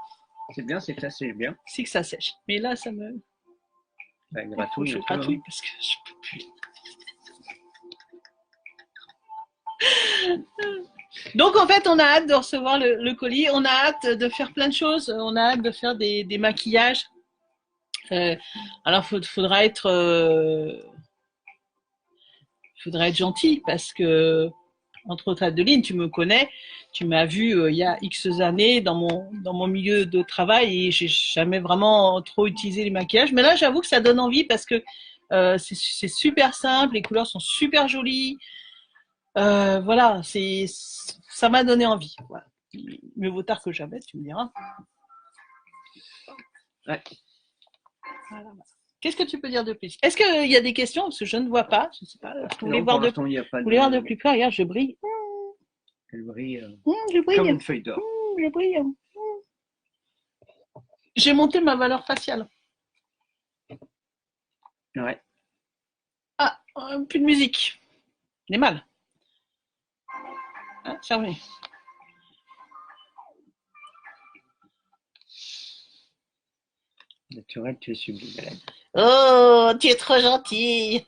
S2: C'est bien, c'est que ça sèche bien.
S1: C'est que ça sèche. Mais là, ça me…
S2: Bah, gratouille,
S1: je gratouille parce que je peux plus. Donc en fait, on a hâte de recevoir le colis, on a hâte de faire plein de choses, on a hâte de faire des maquillages. Alors faudra être gentil parce que entre autres Adeline, tu me connais, tu m'as vu il y a X années dans mon milieu de travail et j'ai jamais vraiment trop utilisé les maquillages. Mais là, j'avoue que ça donne envie parce que c'est super simple, les couleurs sont super jolies. Voilà, ça m'a donné envie. Voilà. Mieux vaut tard que jamais, tu me diras.
S2: Ouais.
S1: Voilà. Qu'est-ce que tu peux dire de plus? Est-ce qu'il y a des questions? Parce que je ne vois pas. Je ne sais pas. Vous voulez voir de plus près? Regarde, je brille.
S2: Elle brille,
S1: je brille.
S2: Comme une feuille d'or.
S1: Je brille. J'ai monté ma valeur faciale.
S2: Ouais.
S1: Ah, plus de musique. On est mal. Hein, fermé.
S2: Naturel, tu es sublime.
S1: Oh, tu es trop gentille.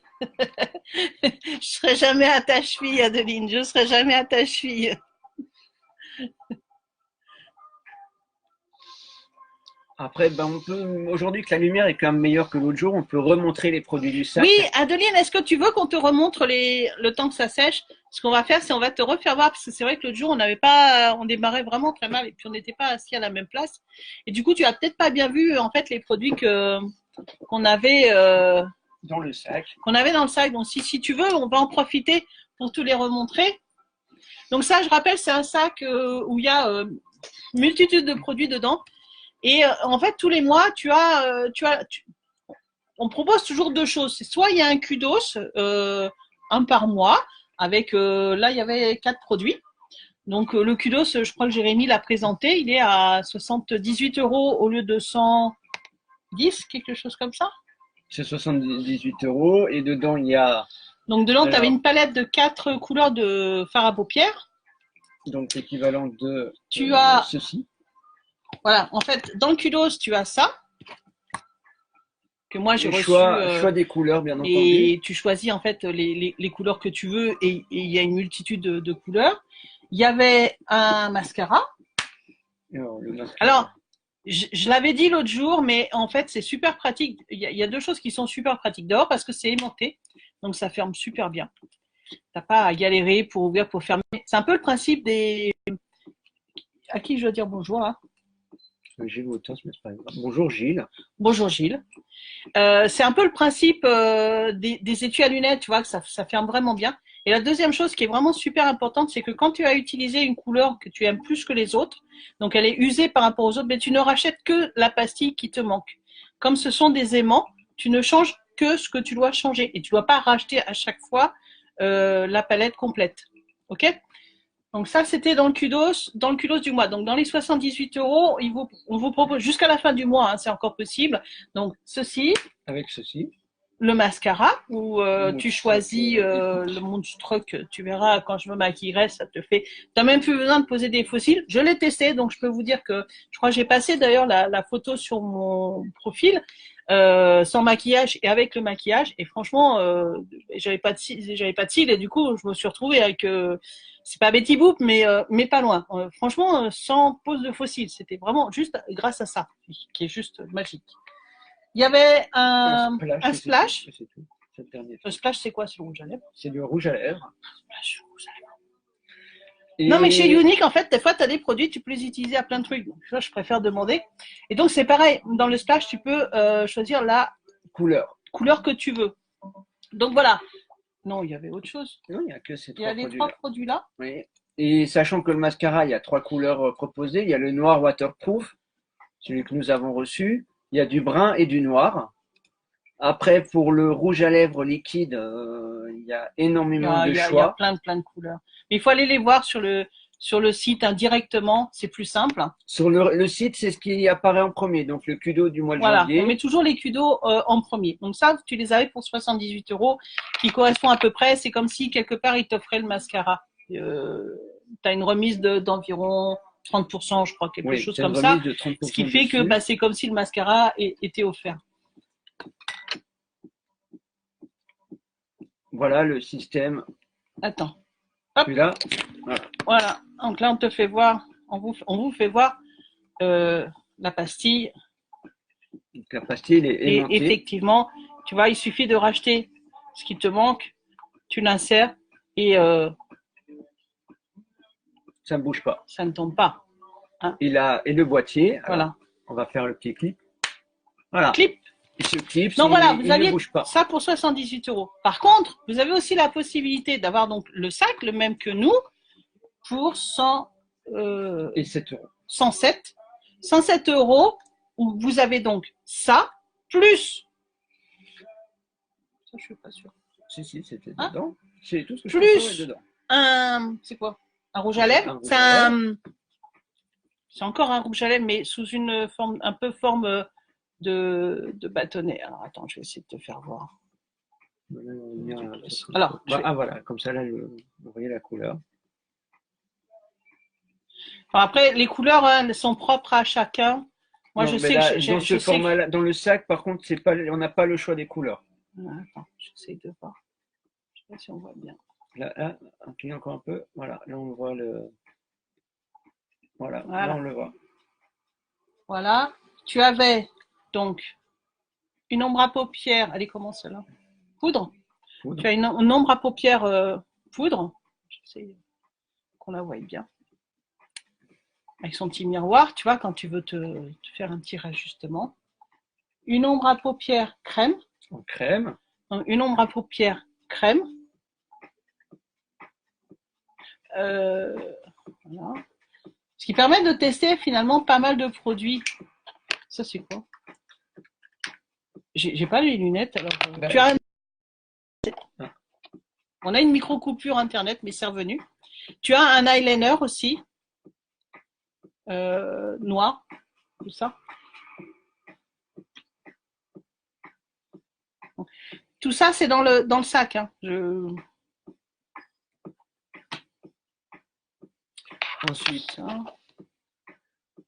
S1: Je serai jamais à ta cheville, Adeline. Je serai jamais à ta cheville.
S2: Après, on peut, aujourd'hui que la lumière est quand même meilleure que l'autre jour, on peut remontrer les produits du sac.
S1: Oui, Adeline, est-ce que tu veux qu'on te remontre le temps que ça sèche? Ce qu'on va faire, c'est on va te refaire voir, parce que c'est vrai que l'autre jour, on démarrait vraiment très mal et puis on n'était pas assis à la même place. Et du coup, tu as peut-être pas bien vu, en fait, les produits qu'on avait,
S2: dans le sac.
S1: Donc, si tu veux, on va en profiter pour te les remontrer. Donc ça, je rappelle, c'est un sac où il y a une multitude de produits dedans. Et en fait, tous les mois, on propose toujours 2 choses. C'est soit il y a un kudos, un par mois, avec là il y avait 4 produits. Donc le kudos, je crois que Jérémy l'a présenté, il est à 78 € au lieu de 110, quelque chose comme ça.
S2: C'est 78 € et dedans il y a.
S1: Donc dedans, tu avais une palette de 4 couleurs de fard à paupières.
S2: Donc l'équivalent de
S1: tu as
S2: ceci.
S1: Voilà, en fait, dans le kudos, tu as ça que moi j'ai reçu.
S2: Choix des couleurs, bien entendu.
S1: Et tu choisis en fait les couleurs que tu veux et il y a une multitude de couleurs. Il y avait un mascara. Alors, je l'avais dit l'autre jour, mais en fait, c'est super pratique. Il y a deux choses qui sont super pratiques. D'abord, parce que c'est aimanté, donc ça ferme super bien. T'as pas à galérer pour ouvrir, pour fermer. C'est un peu le principe des. À qui je dois dire bonjour là?
S2: Gilles Wouters, mais c'est pas grave. Bonjour Gilles.
S1: Bonjour Gilles. C'est un peu le principe des étuis à lunettes, tu vois, que ça ferme vraiment bien. Et la deuxième chose qui est vraiment super importante, c'est que quand tu as utilisé une couleur que tu aimes plus que les autres, donc elle est usée par rapport aux autres, mais tu ne rachètes que la pastille qui te manque. Comme ce sont des aimants, tu ne changes que ce que tu dois changer et tu ne dois pas racheter à chaque fois la palette complète. Ok? Donc ça, c'était dans le kudos du mois. Donc dans les 78 €, on vous propose jusqu'à la fin du mois, hein, c'est encore possible. Donc ceci.
S2: Avec ceci.
S1: Le mascara, où tu choisis le monstre que tu verras quand je me maquillerai, ça te fait. T'as même plus besoin de poser des fossiles. Je l'ai testé, donc je peux vous dire que je crois que j'ai passé d'ailleurs la photo sur mon profil sans maquillage et avec le maquillage. Et franchement, j'avais pas de cils et du coup, je me suis retrouvée avec. C'est pas Betty Boop, mais pas loin. Franchement, sans pose de fossiles, c'était vraiment juste grâce à ça, qui est juste magique. Il y avait un splash. Le splash, c'est quoi? C'est le rouge à lèvres?
S2: C'est du rouge à lèvres.
S1: Et... Non, mais chez Unique, en fait, des fois, tu as des produits, tu peux les utiliser à plein de trucs. Donc, ça, je préfère demander. Et donc, c'est pareil. Dans le splash, tu peux choisir la couleur que tu veux. Donc, voilà. Non, il y avait autre chose.
S2: Non, il n'y a que ces
S1: trois produits. Il y a les trois produits-là.
S2: Oui. Et sachant que le mascara, il y a 3 couleurs proposées. Il y a le noir waterproof, celui que nous avons reçu. Il y a du brun et du noir. Après, pour le rouge à lèvres liquide, il y a énormément de choix.
S1: Il y a plein de couleurs. Mais il faut aller les voir sur le site directement, c'est plus simple.
S2: Sur le site, c'est ce qui apparaît en premier, donc le kudo du mois de janvier.
S1: Voilà, on met toujours les kudos en premier. Donc ça, tu les avais pour 78 €, qui correspond à peu près, c'est comme si quelque part, ils t'offraient le mascara. Tu as une remise d'environ 30%, je crois, quelque chose comme ça. Ce qui fait que c'est comme si le mascara était offert.
S2: Voilà le système.
S1: Attends. Hop.
S2: Là,
S1: voilà. Donc là, on te fait voir, on vous fait voir la pastille.
S2: Donc la pastille est aimantée.
S1: Et effectivement, tu vois, il suffit de racheter ce qui te manque, tu l'insères et
S2: ça ne bouge pas.
S1: Ça ne tombe pas.
S2: Hein. Et le boîtier.
S1: Voilà.
S2: Alors, on va faire le petit clip. Voilà.
S1: Clip.
S2: Et ce clip,
S1: donc voilà, vous aviez ça pour 78 €. Par contre, vous avez aussi la possibilité d'avoir donc le sac, le même que nous, pour
S2: 107 €.
S1: 107 € où vous avez donc ça plus. Ça, je suis pas sûre.
S2: Si, c'était dedans. C'est tout ce que
S1: je plus dedans. C'est quoi? Un rouge à lèvres. C'est encore un rouge à lèvres, mais sous une forme, un peu forme de bâtonnet. Alors attends, je vais essayer de te faire voir.
S2: Alors, voilà, comme ça là, vous voyez la couleur.
S1: Enfin, après, les couleurs sont propres à chacun. Moi, je sais que
S2: dans ce format-là, dans le sac, par contre, on n'a pas le choix des couleurs.
S1: Attends, j'essaie de voir. Je sais pas si on voit bien.
S2: Là, incline encore un peu. Voilà, là on voit le. Voilà, là on le voit.
S1: Voilà. Tu avais donc une ombre à paupières. Elle est comment celle-là? Poudre. Tu as une ombre à paupières poudre. J'essaie qu'on la voie bien. Avec son petit miroir, tu vois, quand tu veux te faire un petit rajustement. Une ombre à paupières crème.
S2: En crème.
S1: Une ombre à paupières crème. Voilà. Ce qui permet de tester finalement pas mal de produits. Ça, c'est quoi? J'ai pas les lunettes. Alors, tu as on a une micro-coupure internet, mais c'est revenu. Tu as un eyeliner aussi. Noir. Tout ça. Tout ça, c'est dans le sac. Hein.
S2: Ensuite,
S1: Ça,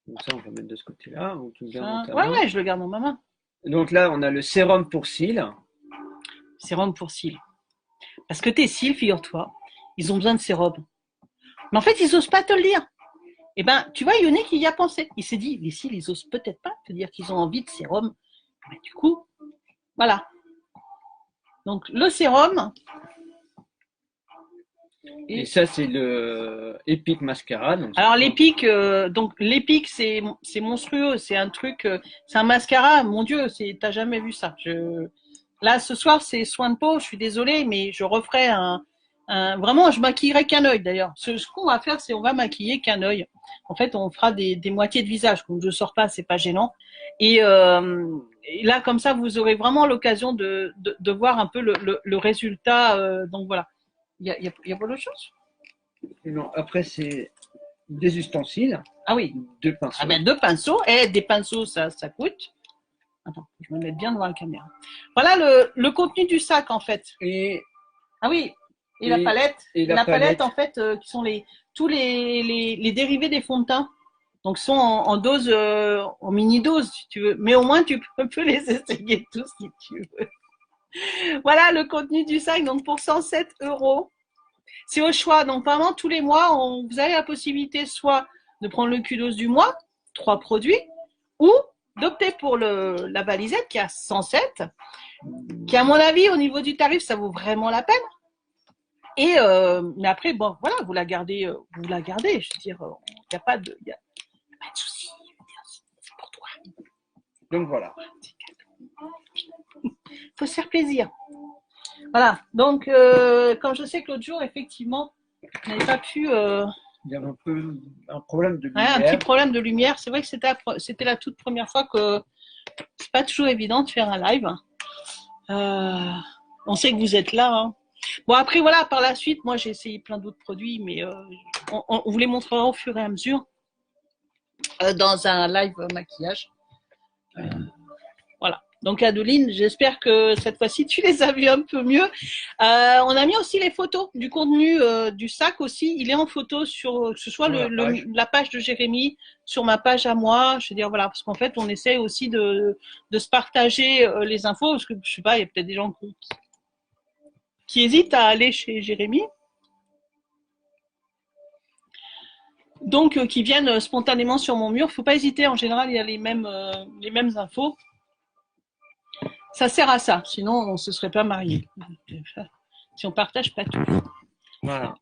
S2: donc ça, on va mettre de ce côté-là. Donc, tu le gardes dans
S1: ça.
S2: ta
S1: Ouais,
S2: main.
S1: ouais, je le garde dans ma main.
S2: Donc là, on a le sérum pour cils.
S1: Sérum pour cils. Parce que tes cils, figure-toi, ils ont besoin de sérum. Mais en fait, ils osent pas te le dire. Eh ben, tu vois, Yannick, il y a pensé. Il s'est dit, les cils, ils osent peut-être pas te dire qu'ils ont envie de sérum. Mais du coup, voilà. Donc, le sérum.
S2: Et ça, c'est le Epic Mascara. Donc
S1: alors, l'Epic, l'Epic, c'est monstrueux. C'est un truc, c'est un mascara. Mon Dieu, t'as jamais vu ça. Là, ce soir, c'est soin de peau. Je suis désolée, mais je referai vraiment, je maquillerai qu'un œil d'ailleurs. Ce qu'on va faire, c'est on va maquiller qu'un œil. En fait, on fera des moitiés de visage. Comme je sors pas, c'est pas gênant. Et là, comme ça, vous aurez vraiment l'occasion de voir un peu le résultat. Donc voilà. Il y a pas d'autre chose?
S2: non, après, c'est des ustensiles.
S1: Ah oui.
S2: 2 pinceaux.
S1: Ah ben 2 pinceaux. Et des pinceaux, ça coûte. Attends, je me mets bien devant la caméra. Voilà le contenu du sac en fait. Ah oui. Et la palette.
S2: Et la palette
S1: en fait, qui sont tous les dérivés des fonds de teint. Donc, sont en dose, en mini dose, si tu veux. Mais au moins, tu peux les essayer tous si tu veux. Voilà le contenu du sac. Donc, pour 107 €. C'est au choix. Donc, vraiment, tous les mois, vous avez la possibilité soit de prendre le kudos du mois, 3 produits, ou d'opter pour la balisette qui a 107, qui, à mon avis, au niveau du tarif, ça vaut vraiment la peine. Et mais après, bon, voilà, vous la gardez. Je veux dire, il n'y a pas de souci. C'est pour toi.
S2: Donc voilà.
S1: Faut se faire plaisir. Voilà. Donc, comme je sais que l'autre jour, effectivement, on n'avait pas pu.
S2: Il y avait un peu un problème de lumière.
S1: Ouais, un petit problème de lumière. C'est vrai que c'était la toute première fois que c'est pas toujours évident de faire un live. On sait que vous êtes là. Hein. Bon, après, voilà, par la suite, moi, j'ai essayé plein d'autres produits, mais on vous les montrera au fur et à mesure dans un live maquillage. Voilà. Donc, Adeline, j'espère que cette fois-ci, tu les as vus un peu mieux. On a mis aussi les photos du contenu du sac aussi. Il est en photo sur, que ce soit la page de Jérémy, sur ma page à moi. Je veux dire, voilà, parce qu'en fait, on essaie aussi de se partager les infos, parce que, je sais pas, il y a peut-être des gens qui hésitent à aller chez Jérémy. Donc, qui viennent spontanément sur mon mur. Faut pas hésiter, en général, il y a les mêmes infos. Ça sert à ça, sinon on ne se serait pas marié. Si on partage pas tout.
S2: Voilà.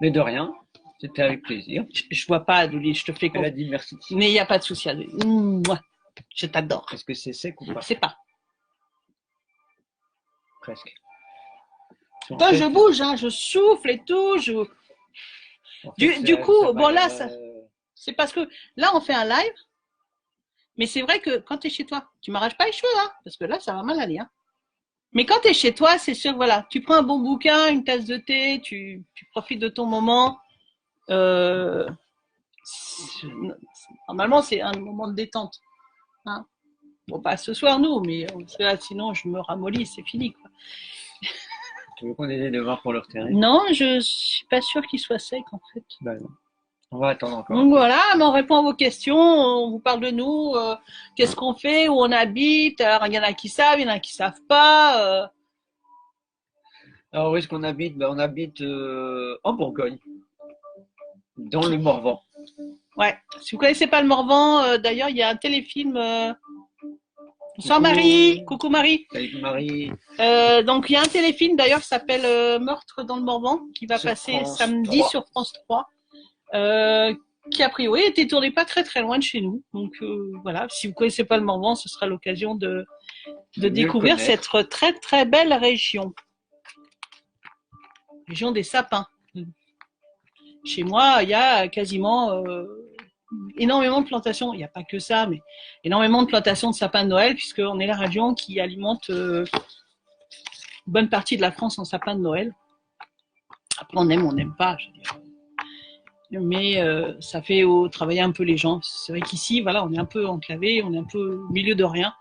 S2: Mais de rien, c'était avec plaisir.
S1: Je vois pas, Adeline, je te fais
S2: Elle a dit merci.
S1: Mais il n'y a pas de souci, Adeline. Je t'adore.
S2: Est-ce que c'est sec ou pas?
S1: C'est pas.
S2: Presque.
S1: Toi, je bouge, hein, je souffle et tout. Du coup, bon là, c'est parce que là, on fait un live. Mais c'est vrai que quand tu es chez toi, tu m'arraches pas les cheveux, hein, parce que là, ça va mal aller. Hein. Mais quand tu es chez toi, c'est sûr, voilà, tu prends un bon bouquin, une tasse de thé, tu profites de ton moment. Normalement, c'est un moment de détente. Hein. Bon, pas ce soir, nous, mais sinon, je me ramollis, c'est fini. Quoi.
S2: Tu veux qu'on ait des devoirs pour leur terrain?
S1: Non, je suis pas sûre qu'il soit sec, en fait.
S2: Ben non. On va attendre encore.
S1: Donc voilà, mais on répond à vos questions, on vous parle de nous, qu'est-ce qu'on fait, où on habite. Alors, il y en a qui savent, il y en a qui savent pas.
S2: Alors où est-ce qu'on habite? Ben, on habite en Bourgogne, dans le Morvan.
S1: Ouais, si vous connaissez pas le Morvan, d'ailleurs, il y a un téléfilm. Bonsoir Marie, coucou Marie.
S2: Salut Marie.
S1: Donc il y a un téléfilm d'ailleurs qui s'appelle Meurtre dans le Morvan, qui va passer samedi sur France 3. Qui a priori était tourné pas très très loin de chez nous. Donc voilà, si vous connaissez pas le Morvan, ce sera l'occasion de découvrir cette très très belle région. Région des sapins. Chez moi, il y a quasiment énormément de plantations. Il n'y a pas que ça, mais énormément de plantations de sapins de Noël, puisqu'on est la région qui alimente une bonne partie de la France en sapins de Noël. Après, on aime, on n'aime pas, je veux dire. Mais ça fait travailler un peu les gens. C'est vrai qu'ici, voilà, on est un peu enclavé, on est un peu au milieu de rien.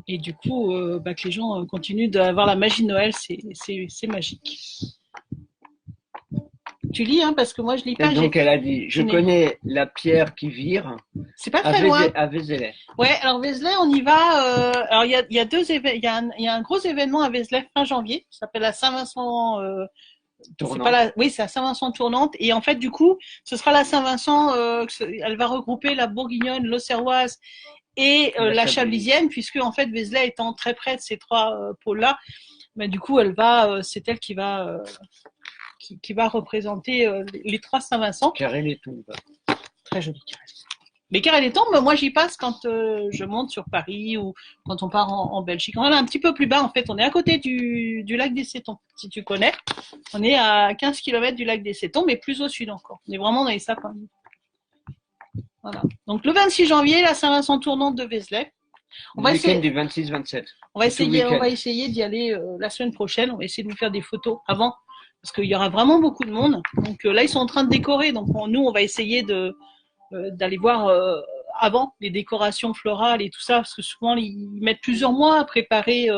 S1: Et du coup, que les gens continuent d'avoir la magie de Noël, c'est magique. Tu lis, hein, parce que moi je lis pas.
S2: Et donc elle a dit, je connais la pierre qui vire.
S1: C'est pas très loin.
S2: À Vézelay.
S1: Ouais, alors Vézelay, on y va. Alors il y a deux événements. Il y a un gros événement à Vézelay fin janvier. Ça s'appelle la Saint-Vincent. Oui, c'est la Saint-Vincent tournante. Et en fait, du coup, ce sera la Saint-Vincent. Elle va regrouper la Bourguignonne, l'Auxerroise et la Chablisienne, puisque en fait Vézelay étant très près de ces trois pôles-là, mais du coup, c'est elle qui va représenter les trois Saint-Vincent.
S2: Carré-les-Tombes.
S1: Très joli Carré. Mais Carré-les-Tombes, moi j'y passe quand je monte sur Paris ou quand on part en Belgique. On est un petit peu plus bas en fait, on est à côté du lac des Sétons, si tu connais. On est à 15 km du lac des Sétons, mais plus au sud encore. On est vraiment dans les sapins. Voilà. Donc le 26 janvier, la Saint-Vincent tournante de Vézelay.
S2: On va essayer du 26-27.
S1: On va essayer d'y aller la semaine prochaine. On va essayer de vous faire des photos avant, parce qu'il y aura vraiment beaucoup de monde. Donc là, ils sont en train de décorer. Donc nous, on va essayer d'aller voir avant les décorations florales et tout ça, parce que souvent ils mettent plusieurs mois à préparer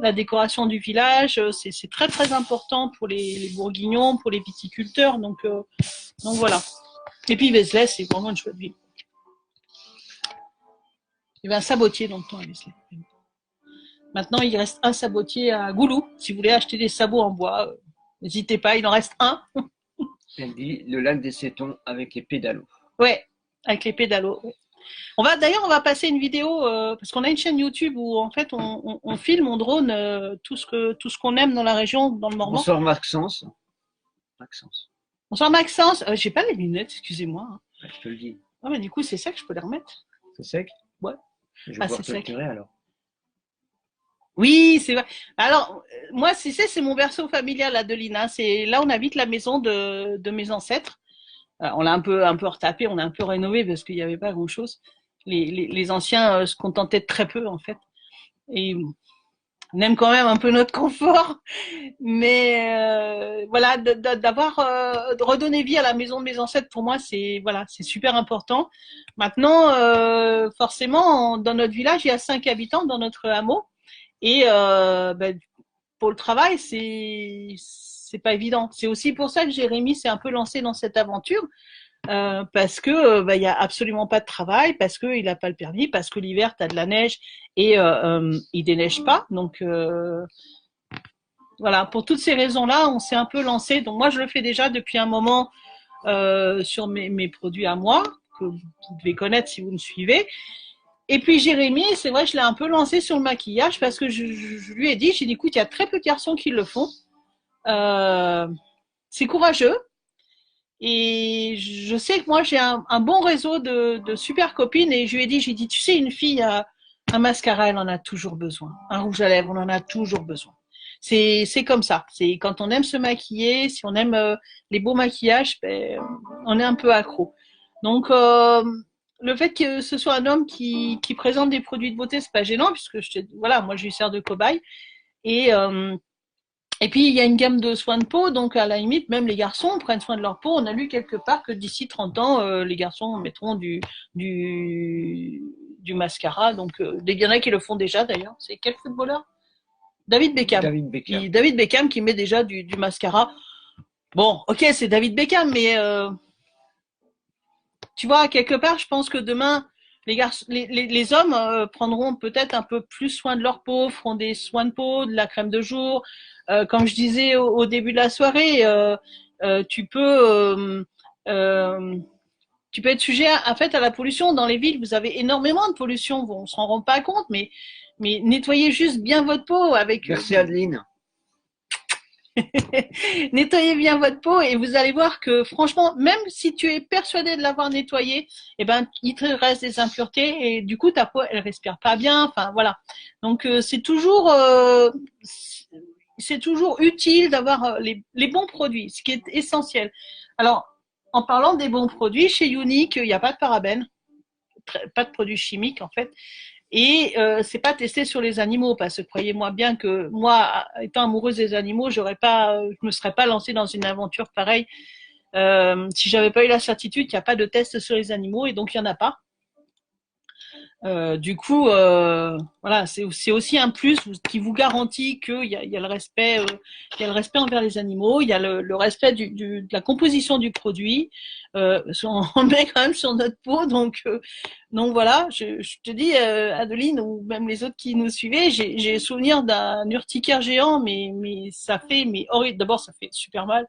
S1: la décoration du village. C'est très très important pour les Bourguignons, pour les viticulteurs. Donc voilà. Et puis Vézelay, c'est vraiment une chouette ville. Il y avait un sabotier dans le temps à Vézelay. Maintenant, il reste un sabotier à Goulou. Si vous voulez acheter des sabots en bois, n'hésitez pas, il en reste un.
S2: Elle dit le lac des Sétons avec les pédalos.
S1: Ouais, avec les pédalos. On va passer une vidéo parce qu'on a une chaîne YouTube où en fait on filme, on drone tout ce qu'on aime dans la région, dans le Morvan.
S2: Bonsoir Maxence.
S1: Bonsoir Maxence. J'ai pas les lunettes, excusez-moi. Hein.
S2: Je te le dis.
S1: Ah mais du coup c'est sec, je peux les remettre.
S2: C'est sec?
S1: Ouais.
S2: C'est sec. Alors.
S1: Oui, c'est vrai. Alors, moi, c'est mon berceau familial, Adelina. C'est là où on habite la maison de mes ancêtres. On l'a un peu retapé, on l'a un peu rénové parce qu'il n'y avait pas grand-chose. Les anciens se contentaient de très peu, en fait. Et on aime quand même un peu notre confort. Mais voilà, d'avoir redonné vie à la maison de mes ancêtres, pour moi, c'est super important. Maintenant, forcément, dans notre village, il y a 5 habitants dans notre hameau. Et pour le travail, c'est pas évident. C'est aussi pour ça que Jérémy s'est un peu lancé dans cette aventure, parce que il y a absolument pas de travail, parce que il a pas le permis, parce que l'hiver t'as de la neige et il déneige pas. Donc voilà, pour toutes ces raisons-là, on s'est un peu lancé. Donc moi, je le fais déjà depuis un moment sur mes produits à moi que vous devez connaître si vous me suivez. Et puis Jérémy, c'est vrai, je l'ai un peu lancé sur le maquillage parce que je lui ai dit, écoute, il y a très peu de garçons qui le font. C'est courageux. Et je sais que moi, j'ai un bon réseau de super copines et je lui ai dit, tu sais, une fille, un mascara, elle en a toujours besoin. Un rouge à lèvres, on en a toujours besoin. C'est comme ça. C'est quand on aime se maquiller, si on aime les beaux maquillages, on est un peu accro. Donc, le fait que ce soit un homme qui présente des produits de beauté, c'est pas gênant puisque moi je lui sers de cobaye. Et puis il y a une gamme de soins de peau, donc à la limite même les garçons prennent soin de leur peau. On a lu quelque part que d'ici 30 ans, les garçons mettront du mascara. Donc il y en a qui le font déjà d'ailleurs. C'est quel footballeur? David Beckham. David Beckham qui met déjà du mascara. Bon, ok, c'est David Beckham, mais tu vois, quelque part, je pense que demain, les hommes prendront peut-être un peu plus soin de leur peau, feront des soins de peau, de la crème de jour. Comme je disais au début de la soirée, tu peux être sujet à la pollution. Dans les villes, vous avez énormément de pollution. Bon, on s'en rend pas compte, mais nettoyez juste bien votre peau avec.
S2: Merci Adeline.
S1: Nettoyez bien votre peau et vous allez voir que franchement, même si tu es persuadé de l'avoir nettoyé, il te reste des impuretés et du coup ta peau elle respire pas bien. Enfin voilà. Donc c'est toujours utile d'avoir les bons produits, ce qui est essentiel. Alors en parlant des bons produits, chez Unique, il n'y a pas de parabènes, pas de produits chimiques en fait. Et c'est pas testé sur les animaux parce que croyez-moi bien que moi, étant amoureuse des animaux, je me serais pas lancée dans une aventure pareille si j'avais pas eu la certitude qu'il n'y a pas de test sur les animaux et donc il y en a pas. Du coup, voilà, c'est aussi un plus qui vous garantit qu'il y a le respect, il y a le respect envers les animaux, il y a le respect de la composition du produit. On le met quand même sur notre peau, donc voilà. Je te dis, Adeline, ou même les autres qui nous suivaient, j'ai souvenir d'un urticaire géant, mais ça fait, mais horrible. D'abord, ça fait super mal.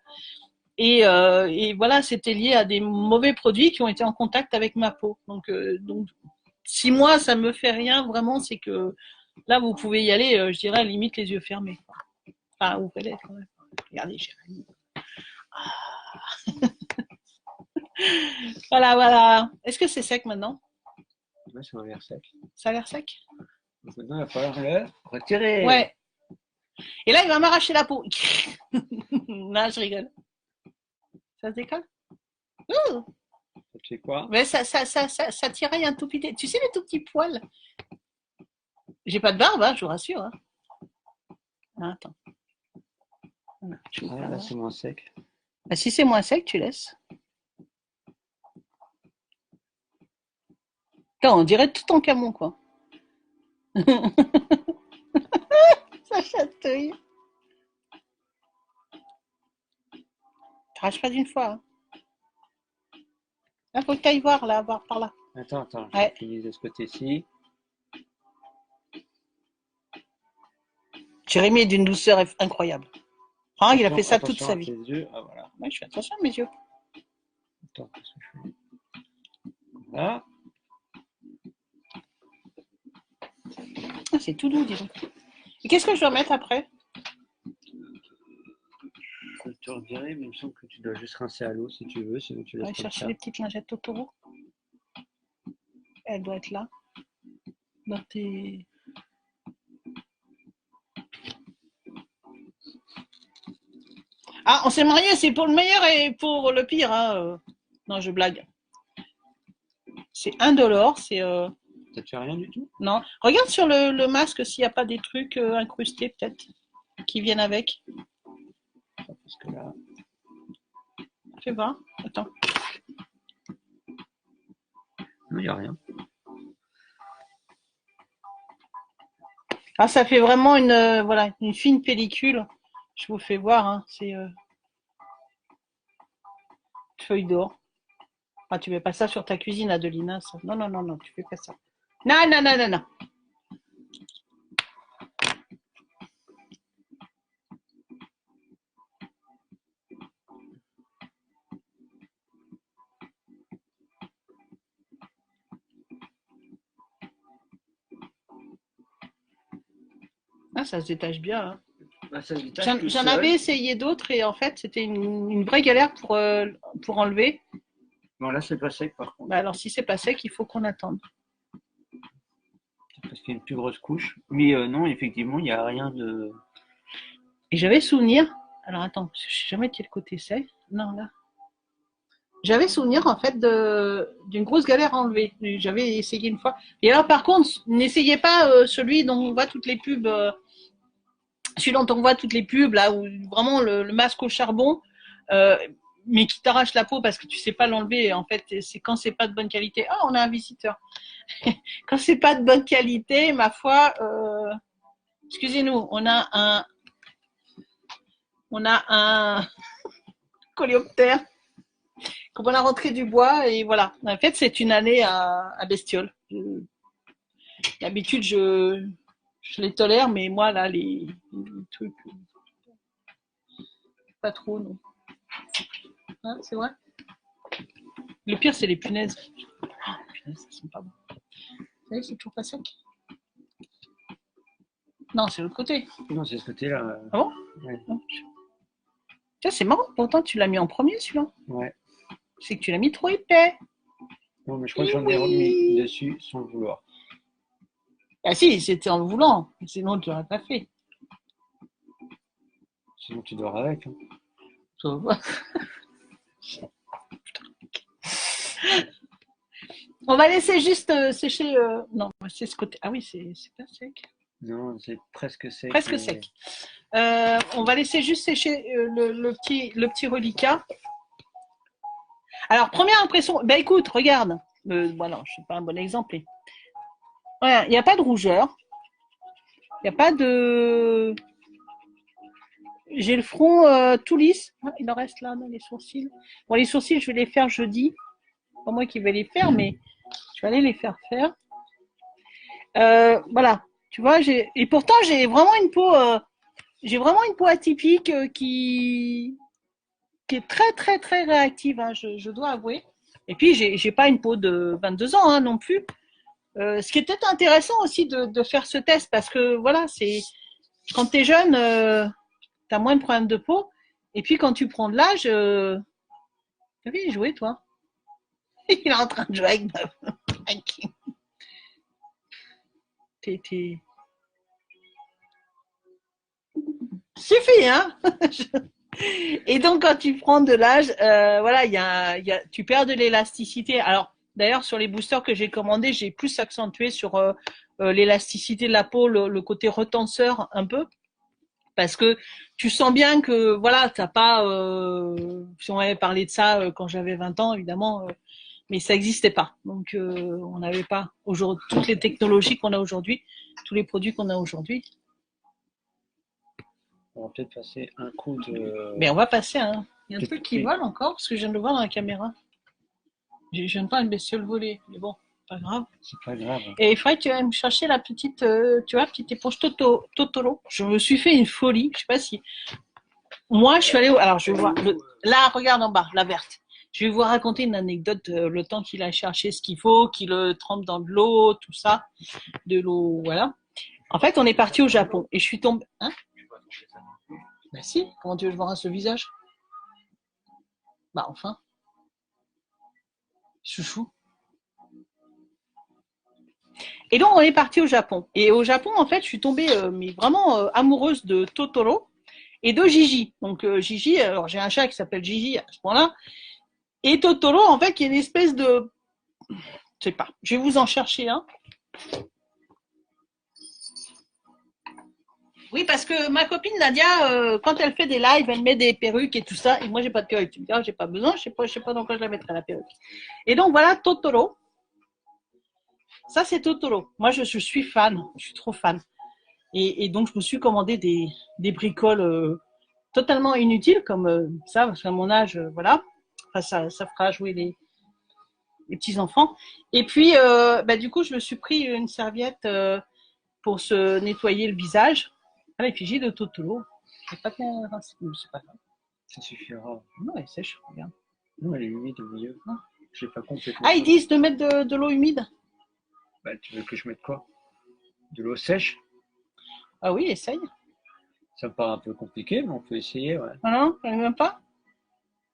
S1: Et voilà, c'était lié à des mauvais produits qui ont été en contact avec ma peau. Donc si moi ça me fait rien, vraiment, c'est que là vous pouvez y aller, je dirais limite les yeux fermés. Enfin, ouvrez-les quand même. Regardez, Jérémy. Voilà, voilà. Est-ce que c'est sec maintenant?
S2: Ouais, ça va l'air sec.
S1: Ça a l'air sec?
S2: Donc maintenant, il va falloir le retirer.
S1: Ouais. Et là, il va m'arracher la peau. Non, je rigole. Ça se décolle? Ouh.
S2: Tu sais quoi?
S1: Mais ça tiraille un tout petit. Tu sais les tout petits poils? J'ai pas de barbe, hein, je vous rassure. Hein. Ah, attends.
S2: Là, c'est moins sec.
S1: Bah, si c'est moins sec, tu laisses. Attends, on dirait tout en camon, quoi. Ça chatouille. T'arraches pas d'une fois. Hein. Là, faut que t'ailles voir, là, voir par là.
S2: Attends, je
S1: Ouais.
S2: finis de ce côté-ci.
S1: Jérémy est d'une douceur incroyable. Ah, il a fait ça toute sa vie.
S2: Tes yeux. Ah, voilà.
S1: Ouais, je fais attention à mes yeux.
S2: Attends, qu'est-ce que je fais? Voilà.
S1: Ah, c'est tout doux, dis donc. Et qu'est-ce que je dois mettre après?
S2: Je te redirai, mais il me semble que tu dois juste rincer à l'eau si tu veux, sinon tu laisses
S1: Ouais,
S2: comme
S1: chercher
S2: ça.
S1: les petites lingettes Totoro. Elle doit être là. Dans tes... Ah, on s'est mariés, c'est pour le meilleur et pour le pire. Hein. Non, je blague. C'est indolore, c'est...
S2: Ça te fait rien du tout?
S1: Non. Regarde sur le masque s'il n'y a pas des trucs incrustés, peut-être, qui viennent avec.
S2: Parce que là...
S1: Fais voir. Attends.
S2: Non, il n'y a rien.
S1: Ah, ça fait vraiment voilà, une fine pellicule. Je vous fais voir. Hein. C'est feuille d'or. Ah, tu mets pas ça sur ta cuisine, Adeline. Hein, ça. Non, non, non, non, tu fais pas ça. Non, non, non, non, non. Ah, ça se détache bien. Hein.
S2: Bah,
S1: J'en avais essayé d'autres et en fait, c'était une vraie galère pour enlever.
S2: Bon, là, c'est pas sec par contre.
S1: Bah, alors, si c'est pas sec, il faut qu'on attende.
S2: Parce qu'il y a une plus grosse couche. Mais non, effectivement, il n'y a rien de...
S1: Et j'avais souvenir. Alors, attends, je sais jamais de quel côté c'est. Non, là. J'avais souvenir en fait d'une grosse galère à enlever. J'avais essayé une fois. Et alors, par contre, n'essayez pas celui dont on voit toutes les pubs. Celui dont on voit toutes les pubs, là, où vraiment le masque au charbon, mais qui t'arrache la peau parce que tu sais pas l'enlever. En fait, c'est quand c'est pas de bonne qualité. Ah, on a un visiteur. Quand c'est pas de bonne qualité, ma foi, excusez-nous, on a un coléoptère. Comme on a rentré du bois, et voilà. En fait, c'est une année à bestiole. D'habitude, je les tolère, mais moi, là, les trucs, pas trop, non. Hein, c'est vrai. Le pire, c'est les punaises. Oh, les punaises, ça sent pas bon. Vous savez, c'est toujours pas sec. Non, c'est l'autre côté.
S2: Non, c'est ce côté-là.
S1: Ah bon?
S2: Ouais.
S1: Tiens, c'est marrant. Pourtant, tu l'as mis en premier, celui-là.
S2: Ouais.
S1: C'est que tu l'as mis trop épais.
S2: Non, mais je crois que j'en ai remis dessus sans le vouloir.
S1: Ah si, c'était en le voulant. Sinon, tu l'aurais pas fait.
S2: Sinon, tu dors avec. Hein.
S1: Ça va. On va laisser juste sécher. Non, c'est ce côté. Ah oui, c'est pas sec.
S2: Non, c'est presque sec.
S1: Presque mais... sec. On va laisser juste sécher le petit reliquat. Alors, première impression. Ben écoute, regarde. Voilà, je suis pas un bon exemple. Ouais, il n'y a pas de rougeur. Il n'y a pas de... J'ai le front tout lisse. Ah, il en reste là dans les sourcils. Bon, les sourcils, je vais les faire jeudi. Pas moi qui vais les faire, mais je vais aller les faire faire. Voilà. Tu vois, et pourtant j'ai vraiment une peau atypique qui est très très très réactive. Hein, je dois avouer. Et puis j'ai pas une peau de 22 ans hein, non plus. Ce qui est peut-être intéressant aussi de faire ce test parce que voilà, c'est quand t'es jeune, t'as moins de problèmes de peau. Et puis quand tu prends de l'âge, t'as vu jouer toi. Il est en train de jouer avec ma... T'es... Suffit, hein. Et donc, quand tu prends de l'âge, voilà, tu perds de l'élasticité. Alors, d'ailleurs, sur les boosters que j'ai commandés, j'ai plus accentué sur l'élasticité de la peau, le côté retenseur un peu, parce que tu sens bien que, voilà, t'as pas. Si on avait parlé de ça quand j'avais 20 ans, évidemment, mais ça n'existait pas. Donc, on n'avait pas aujourd'hui toutes les technologies qu'on a aujourd'hui, tous les produits qu'on a aujourd'hui.
S2: On va peut-être passer un coup de.
S1: Mais on va passer un. Il y a un truc qui vole encore, parce que je viens de le voir dans la caméra. Je viens de voir une bestiole voler, mais bon, pas grave.
S2: C'est pas grave.
S1: Et il faudrait que tu ailles me chercher la petite, tu vois, petite éponge Totoro. Je me suis fait une folie, je sais pas si. Moi, je suis allée, alors je vais voir, là, regarde en bas, la verte. Je vais vous raconter une anecdote, le temps qu'il a cherché ce qu'il faut, qu'il le trempe dans de l'eau, tout ça, de l'eau, voilà. En fait, on est parti au Japon et je suis tombée, hein? Bah si, comment tu veux que je vois ce visage? Bah enfin, chouchou. Et donc, on est parti au Japon. Et au Japon, en fait, je suis tombée mais vraiment amoureuse de Totoro et de Gigi. Donc, Gigi, alors j'ai un chat qui s'appelle Gigi à ce point-là. Et Totoro, en fait, qui est une espèce de... Je sais pas, je vais vous en chercher un. Oui, parce que ma copine Nadia, quand elle fait des lives, elle met des perruques et tout ça. Et moi, j'ai pas de perruque. Tu me dis, j'ai pas besoin, je sais pas dans quoi je la mettrai la perruque. Et donc, voilà Totoro. Ça, c'est Totoro. Moi, je suis fan. Je suis trop fan. Et donc, je me suis commandé des bricoles totalement inutiles, comme ça, parce qu'à mon âge, voilà. Enfin, ça fera jouer les petits-enfants. Et puis, du coup, je me suis pris une serviette pour se nettoyer le visage à l'effigie de Totoro. C'est pas bien, c'est pas grave.
S2: Ça suffira.
S1: Non, elle est sèche, regarde.
S2: Non, elle est humide au milieu. Non. Je l'ai pas complètement.
S1: Ah, ils disent de mettre de l'eau humide.
S2: Bah, tu veux que je mette quoi? De l'eau sèche?
S1: Ah oui, essaye.
S2: Ça me paraît un peu compliqué, mais on peut essayer, ouais.
S1: Ah non, ça ne vient pas.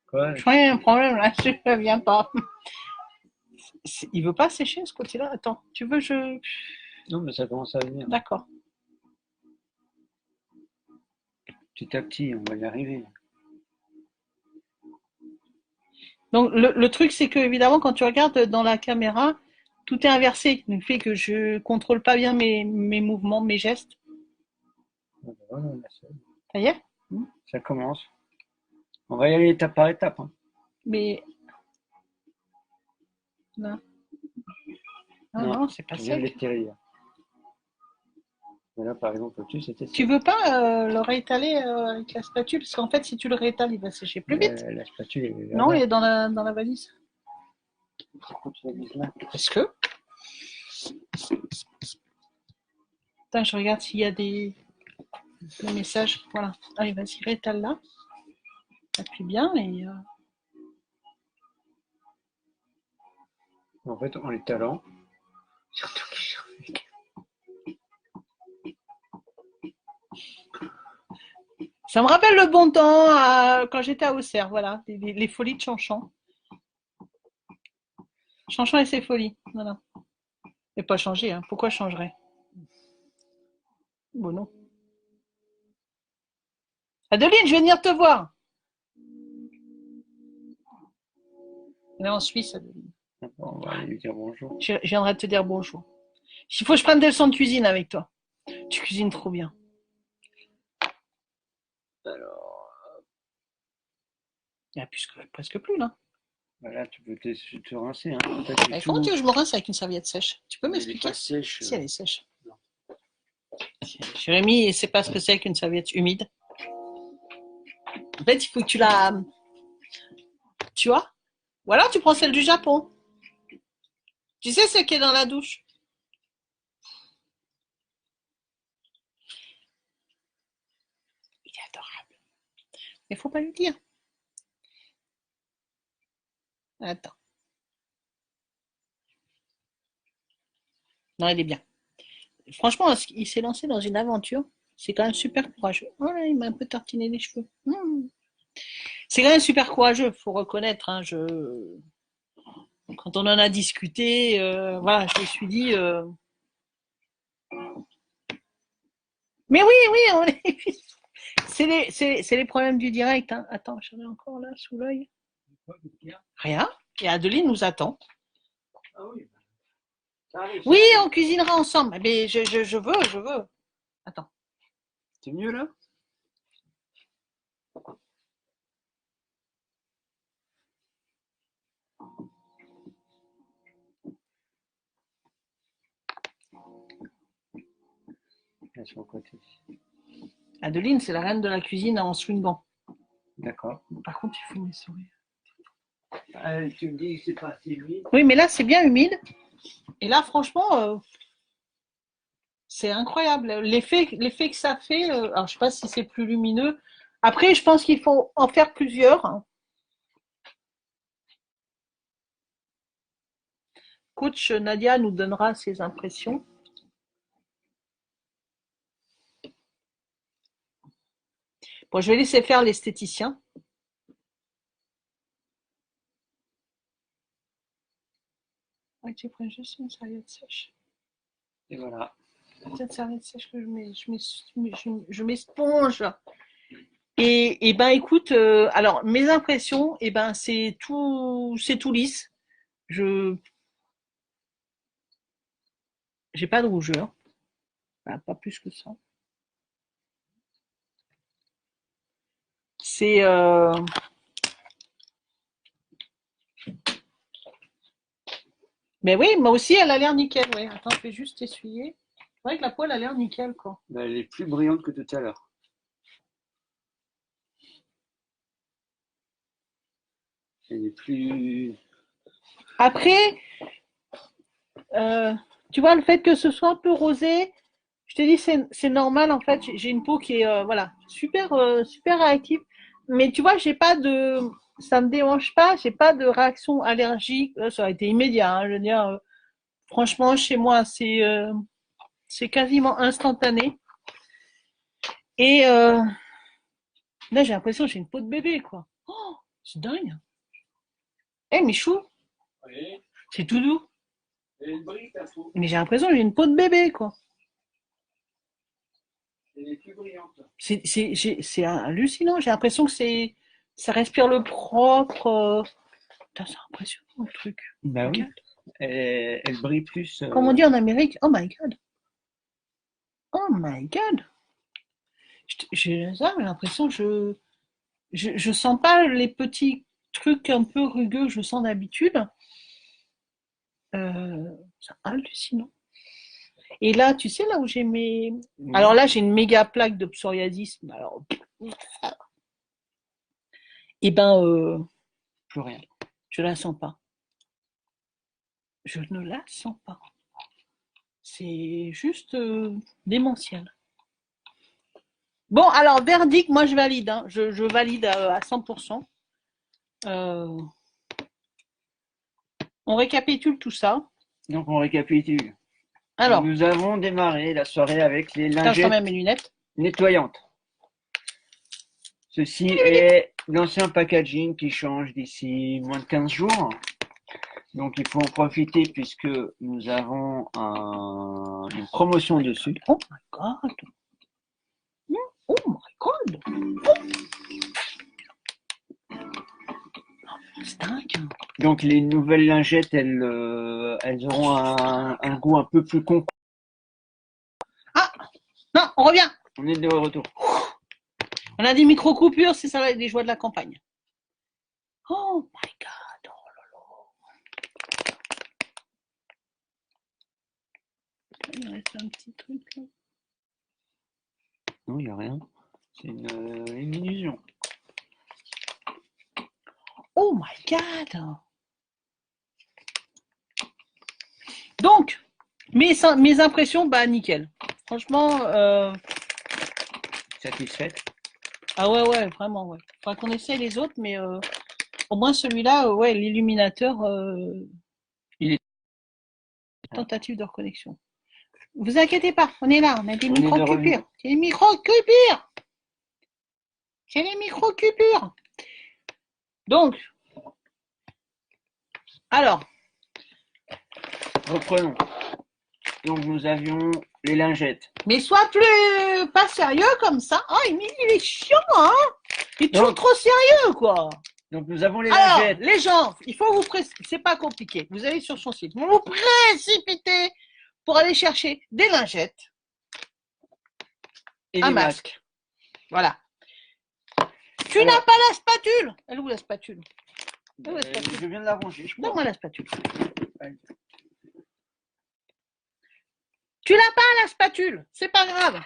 S2: Quoi?
S1: Je crois qu'il y a un problème là, ça ne vient pas. Il veut pas sécher ce côté-là. Attends, tu veux je...
S2: Non, mais ça commence à venir.
S1: D'accord.
S2: Petit à petit, on va y arriver.
S1: Donc le truc, c'est que évidemment, quand tu regardes dans la caméra, tout est inversé. Le fait que je contrôle pas bien mes mouvements, mes gestes.
S2: Voilà,
S1: Ça y est?
S2: ça commence. On va y aller étape par étape. Hein.
S1: Mais là. Ah non, c'est pas
S2: je viens de
S1: sec.
S2: l'étirer. Mais là, par exemple, au-dessus, c'était
S1: Tu veux pas le réétaler avec la spatule? Parce qu'en fait, si tu le réétales, il va sécher plus vite.
S2: La spatule est là.
S1: Non, il est dans la valise.
S2: Pourquoi tu la vises là?
S1: Parce que... Attends, je regarde s'il y a des messages. Voilà. Allez, vas-y, réétale là. Appuie bien et...
S2: En fait, en l'étalant, surtout
S1: Ça me rappelle le bon temps quand j'étais à Auxerre, voilà, les folies de Chanchon. Chanchon et ses folies, voilà. Mais pas changer, hein. Pourquoi je changerais? Bon, non. Adeline, je vais venir te voir. On est en Suisse, Adeline.
S2: on va aller lui dire bonjour.
S1: Je viendrai te dire bonjour. Il faut que je prenne des leçons de cuisine avec toi. Tu cuisines trop bien.
S2: Alors,
S1: Il n'y a presque plus, là.
S2: Voilà, tu peux te rincer. Hein.
S1: Mais comment tu veux que je me rince avec une serviette sèche? Tu peux
S2: Elle est
S1: m'expliquer?
S2: pas sèche.
S1: Si elle est sèche. Jérémy, il sait pas ce que c'est qu'une serviette humide. En fait, il faut que tu la... Tu vois? Ou alors tu prends celle du Japon. Tu sais ce qui est dans la douche? Il est adorable. Mais faut pas lui dire. Attends. Non, il est bien. Franchement, il s'est lancé dans une aventure. C'est quand même super courageux. Oh là, il m'a un peu tartiné les cheveux. C'est quand même super courageux, faut reconnaître. Hein, quand on en a discuté, voilà, je me suis dit. Mais oui, oui, c'est les problèmes du direct. Hein. Attends, j'en ai encore là sous l'œil. Rien. Et Adeline nous attend.
S2: Ah oui.
S1: Oui, on cuisinera ensemble. Mais je veux. Attends.
S2: C'est mieux là? Elles sont à côté.
S1: Adeline, c'est la reine de la cuisine en swingant.
S2: D'accord.
S1: Par contre, il faut mes souris.
S2: Tu me dis que c'est pas assez humide.
S1: Oui, mais là, c'est bien humide. Et là, franchement, c'est incroyable. L'effet que ça fait, alors je sais pas si c'est plus lumineux. Après, je pense qu'il faut en faire plusieurs. Hein. Coach Nadia nous donnera ses impressions. Bon, je vais laisser faire l'esthéticien. Ouais, tu prends juste une serviette sèche.
S2: Et voilà.
S1: Cette serviette sèche que je m'esponge. Et ben écoute, alors mes impressions, et ben c'est tout lisse. Je J'ai pas de rougeur, enfin, pas plus que ça. C'est mais oui, moi aussi elle a l'air nickel. Ouais, attends, je vais juste essuyer. C'est vrai que la poêle a l'air nickel quoi.
S2: Ben, elle est plus brillante que tout à l'heure. Elle est plus.
S1: Après, tu vois le fait que ce soit un peu rosé, je te dis c'est normal en fait. J'ai une peau qui est voilà super réactive. Mais tu vois, j'ai pas de ça me dérange pas. J'ai pas de réaction allergique. Ça aurait été immédiat. Hein, je veux dire, franchement, chez moi, c'est quasiment instantané. Et là, j'ai l'impression que j'ai une peau de bébé, quoi. Oh, c'est dingue. Eh, Michou,
S2: Oui.
S1: c'est tout doux.
S2: Elle brille ta peau.
S1: Mais j'ai l'impression que j'ai une peau de bébé, quoi.
S2: Elle est plus brillante.
S1: C'est hallucinant. J'ai l'impression que ça respire le propre. Putain, c'est impressionnant, le truc.
S2: Bah oui. Elle brille plus.
S1: Comme on dit en Amérique, oh my god. Oh my god. J'ai l'impression que je sens pas les petits trucs un peu rugueux que je sens d'habitude. C'est hallucinant. Et là, tu sais, là où j'ai mes. Alors là, j'ai une méga plaque de psoriasis. Alors. Eh ben,
S2: Plus rien.
S1: je la sens pas. Je ne la sens pas. C'est juste démentiel. Bon, alors, verdict, moi je valide. Hein. Je valide à 100%. On récapitule tout ça.
S2: Donc on récapitule.
S1: Alors,
S2: nous avons démarré la soirée avec les
S1: attends, je
S2: lingettes
S1: remets mes lunettes.
S2: nettoyantes. Ceci est l'ancien packaging qui change d'ici moins de 15 jours. Donc il faut en profiter puisque nous avons une promotion dessus.
S1: Oh my god. Oh my god. C'est dingue.
S2: Donc les nouvelles lingettes, elles auront un goût un peu plus con.
S1: Ah non, on revient.
S2: On est de retour.
S1: On a des micro-coupures, c'est ça les joies de la campagne. Oh my god. Oh Il reste un petit truc là.
S2: Non, il n'y a rien. C'est une illusion.
S1: Oh my god! Donc, mes impressions, bah nickel. Franchement,
S2: Satisfaite?
S1: ah ouais, vraiment, ouais. Faudra qu'on essaye les autres, mais au moins celui-là, ouais, l'illuminateur,
S2: Il est.
S1: tentative de reconnexion. Vous inquiétez pas, on est là, on a des
S2: On est de
S1: micro-cupures. C'est les micro-cupures! C'est les micro-cupures! Donc, alors,
S2: Reprenons. Donc nous avions les lingettes.
S1: mais sois plus pas sérieux comme ça. Ah, il est chiant, hein? Il est toujours
S2: Donc-
S1: trop sérieux, quoi.
S2: Donc nous avons les
S1: Alors,
S2: lingettes.
S1: les gens, il faut vous précipiter. C'est pas compliqué. Vous allez sur son site. Vous vous précipitez pour aller chercher des lingettes,
S2: Et
S1: un
S2: les masques.
S1: masque. Voilà. Tu
S2: Alors-
S1: n'as pas la spatule. Elle est où la spatule?
S2: Je viens de la ranger, je crois.
S1: Donne-moi la spatule. Tu n'as pas la spatule. C'est pas grave.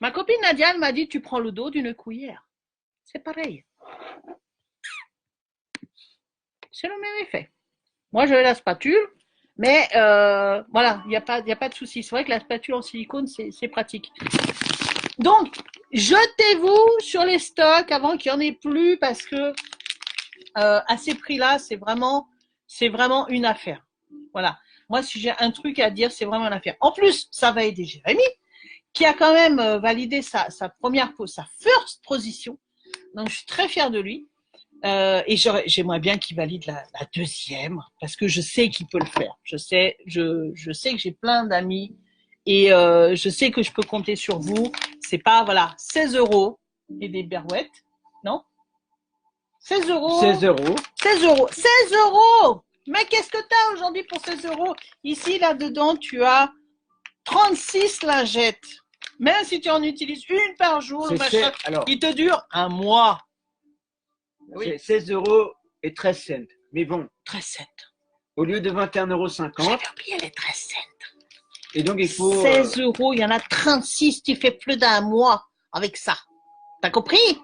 S1: Ma copine Nadia, elle m'a dit tu prends le dos d'une cuillère. C'est pareil. C'est le même effet. Moi, j'avais la spatule, mais voilà, il n'y a pas de souci. C'est vrai que la spatule en silicone, c'est pratique. Donc, jetez-vous sur les stocks avant qu'il n'y en ait plus parce que à ces prix-là, c'est vraiment une affaire. Voilà. Moi, si j'ai un truc à dire, c'est vraiment une affaire. En plus, ça va aider Jérémy, qui a quand même validé sa first position. Donc, je suis très fière de lui. Et j'aimerais bien qu'il valide la deuxième, parce que je sais qu'il peut le faire. Je sais que j'ai plein d'amis et je sais que je peux compter sur vous. C'est pas, voilà, 16 € et des berouettes, non? 16 €.
S2: 16 euros.
S1: 16 €. 16 €! Mais qu'est-ce que t'as aujourd'hui pour 16 €? Ici, là-dedans, tu as 36 lingettes. Même si tu en utilises une par jour, le machin,
S2: Alors,
S1: il te dure un mois. Oui.
S2: c'est 16 euros et 13 cents. Mais bon,
S1: 13 cents.
S2: au lieu de 21,50 €.
S1: J'avais oublié les 13 cents.
S2: Et donc, il faut.
S1: 16 €, il y en a 36, tu fais plus d'un mois avec ça. T'as compris?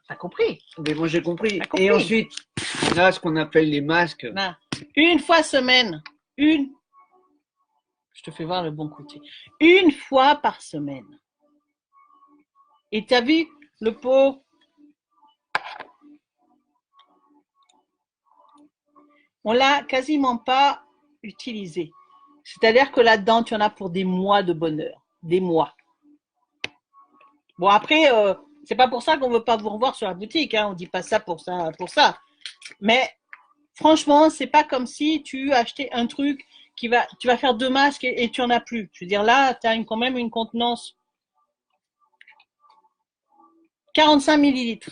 S1: T'as compris?
S2: Mais bon, j'ai compris.
S1: T'as compris.
S2: Et ensuite, on a ce qu'on appelle les masques.
S1: Non. Une fois semaine. Je te fais voir le bon côté. Une fois par semaine. Et t'as vu le pot? On l'a quasiment pas utilisé. C'est-à-dire que là-dedans, tu en as pour des mois de bonheur. Des mois. Bon, après, c'est pas pour ça qu'on veut pas vous revoir sur la boutique, hein. On dit pas ça pour ça, pour ça. Mais franchement, c'est pas comme si tu achetais un truc tu vas faire 2 masques et tu en as plus. Je veux dire, là, tu as quand même une contenance. 45 millilitres.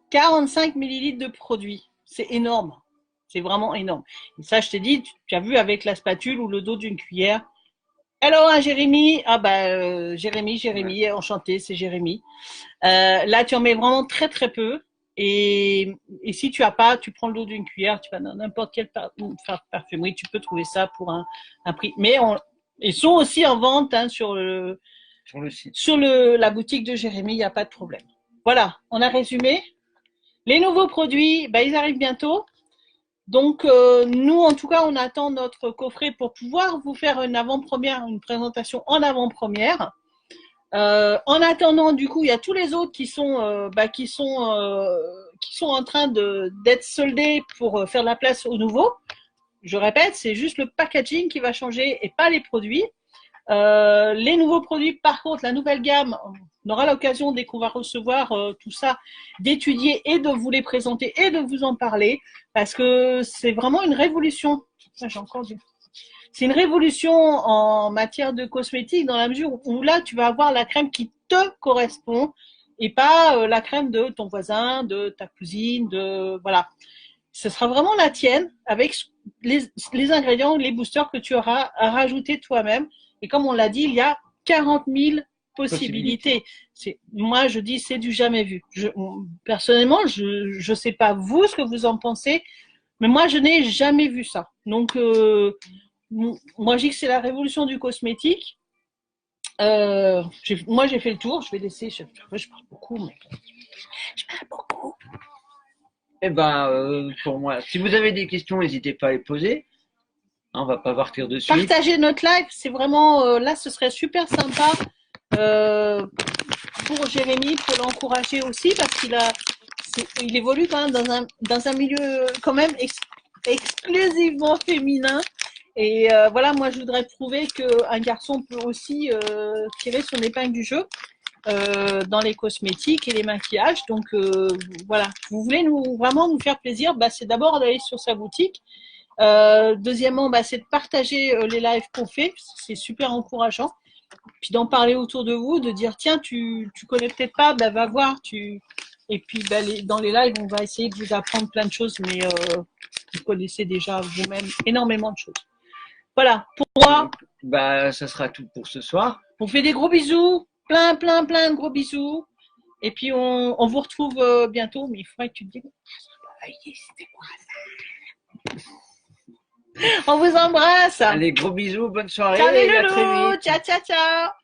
S1: 45 millilitres de produit. C'est énorme. C'est vraiment énorme. Et ça, je t'ai dit, tu as vu avec la spatule ou le dos d'une cuillère. Alors, hein, Jérémy, Jérémy, enchanté, c'est Jérémy. Là, tu en mets vraiment très très peu. Et si tu as pas, tu prends le dos d'une cuillère, tu vas dans n'importe quelle parfumerie, tu peux trouver ça pour un prix. Mais ils sont aussi en vente hein, sur le
S2: site.
S1: Sur la boutique de Jérémy, il n'y a pas de problème. Voilà, on a résumé. Les nouveaux produits, ils arrivent bientôt. Donc, nous, en tout cas, on attend notre coffret pour pouvoir vous faire une avant-première, une présentation en avant-première. En attendant, du coup, il y a tous les autres qui sont en train d'être soldés pour faire de la place aux nouveaux. Je répète, c'est juste le packaging qui va changer et pas les produits. Les nouveaux produits, par contre, la nouvelle gamme, on aura l'occasion, dès qu'on va recevoir tout ça, d'étudier et de vous les présenter et de vous en parler, parce que c'est vraiment une révolution. J'ai encore dit. C'est une révolution en matière de cosmétiques dans la mesure où là, tu vas avoir la crème qui te correspond et pas la crème de ton voisin, de ta cousine, voilà. Ce sera vraiment la tienne avec les ingrédients, les boosters que tu auras à rajouter toi-même. Et comme on l'a dit, il y a 40 000 possibilités. Moi, je dis, c'est du jamais vu. Personnellement, je sais pas vous ce que vous en pensez, mais moi, je n'ai jamais vu ça. Donc, moi, je dis que c'est la révolution du cosmétique. Moi, j'ai fait le tour. Je vais laisser. Je parle beaucoup, mais je parle beaucoup.
S2: Eh ben, pour moi, si vous avez des questions, n'hésitez pas à les poser. On va pas partir dessus.
S1: Partager notre live, c'est vraiment là, ce serait super sympa pour Jérémy, pour l'encourager aussi, parce il évolue quand même dans un milieu quand même exclusivement féminin. Et voilà, moi, je voudrais prouver qu'un garçon peut aussi tirer son épingle du jeu dans les cosmétiques et les maquillages. Donc voilà, vous voulez vraiment nous faire plaisir, c'est d'abord d'aller sur sa boutique. Deuxièmement, c'est de partager les lives qu'on fait, c'est super encourageant. Puis d'en parler autour de vous, de dire tiens, tu connais peut-être pas, va voir. Et puis dans les lives, on va essayer de vous apprendre plein de choses, mais vous connaissez déjà vous-même énormément de choses. Voilà, pour moi.
S2: Ça sera tout pour ce soir.
S1: On fait des gros bisous, plein de gros bisous. Et puis on vous retrouve bientôt, mais il faudrait que tu te dises c'était quoi ça? On vous embrasse.
S2: Allez, gros bisous, bonne soirée.
S1: Salut, et à très vite. Ciao, ciao, ciao.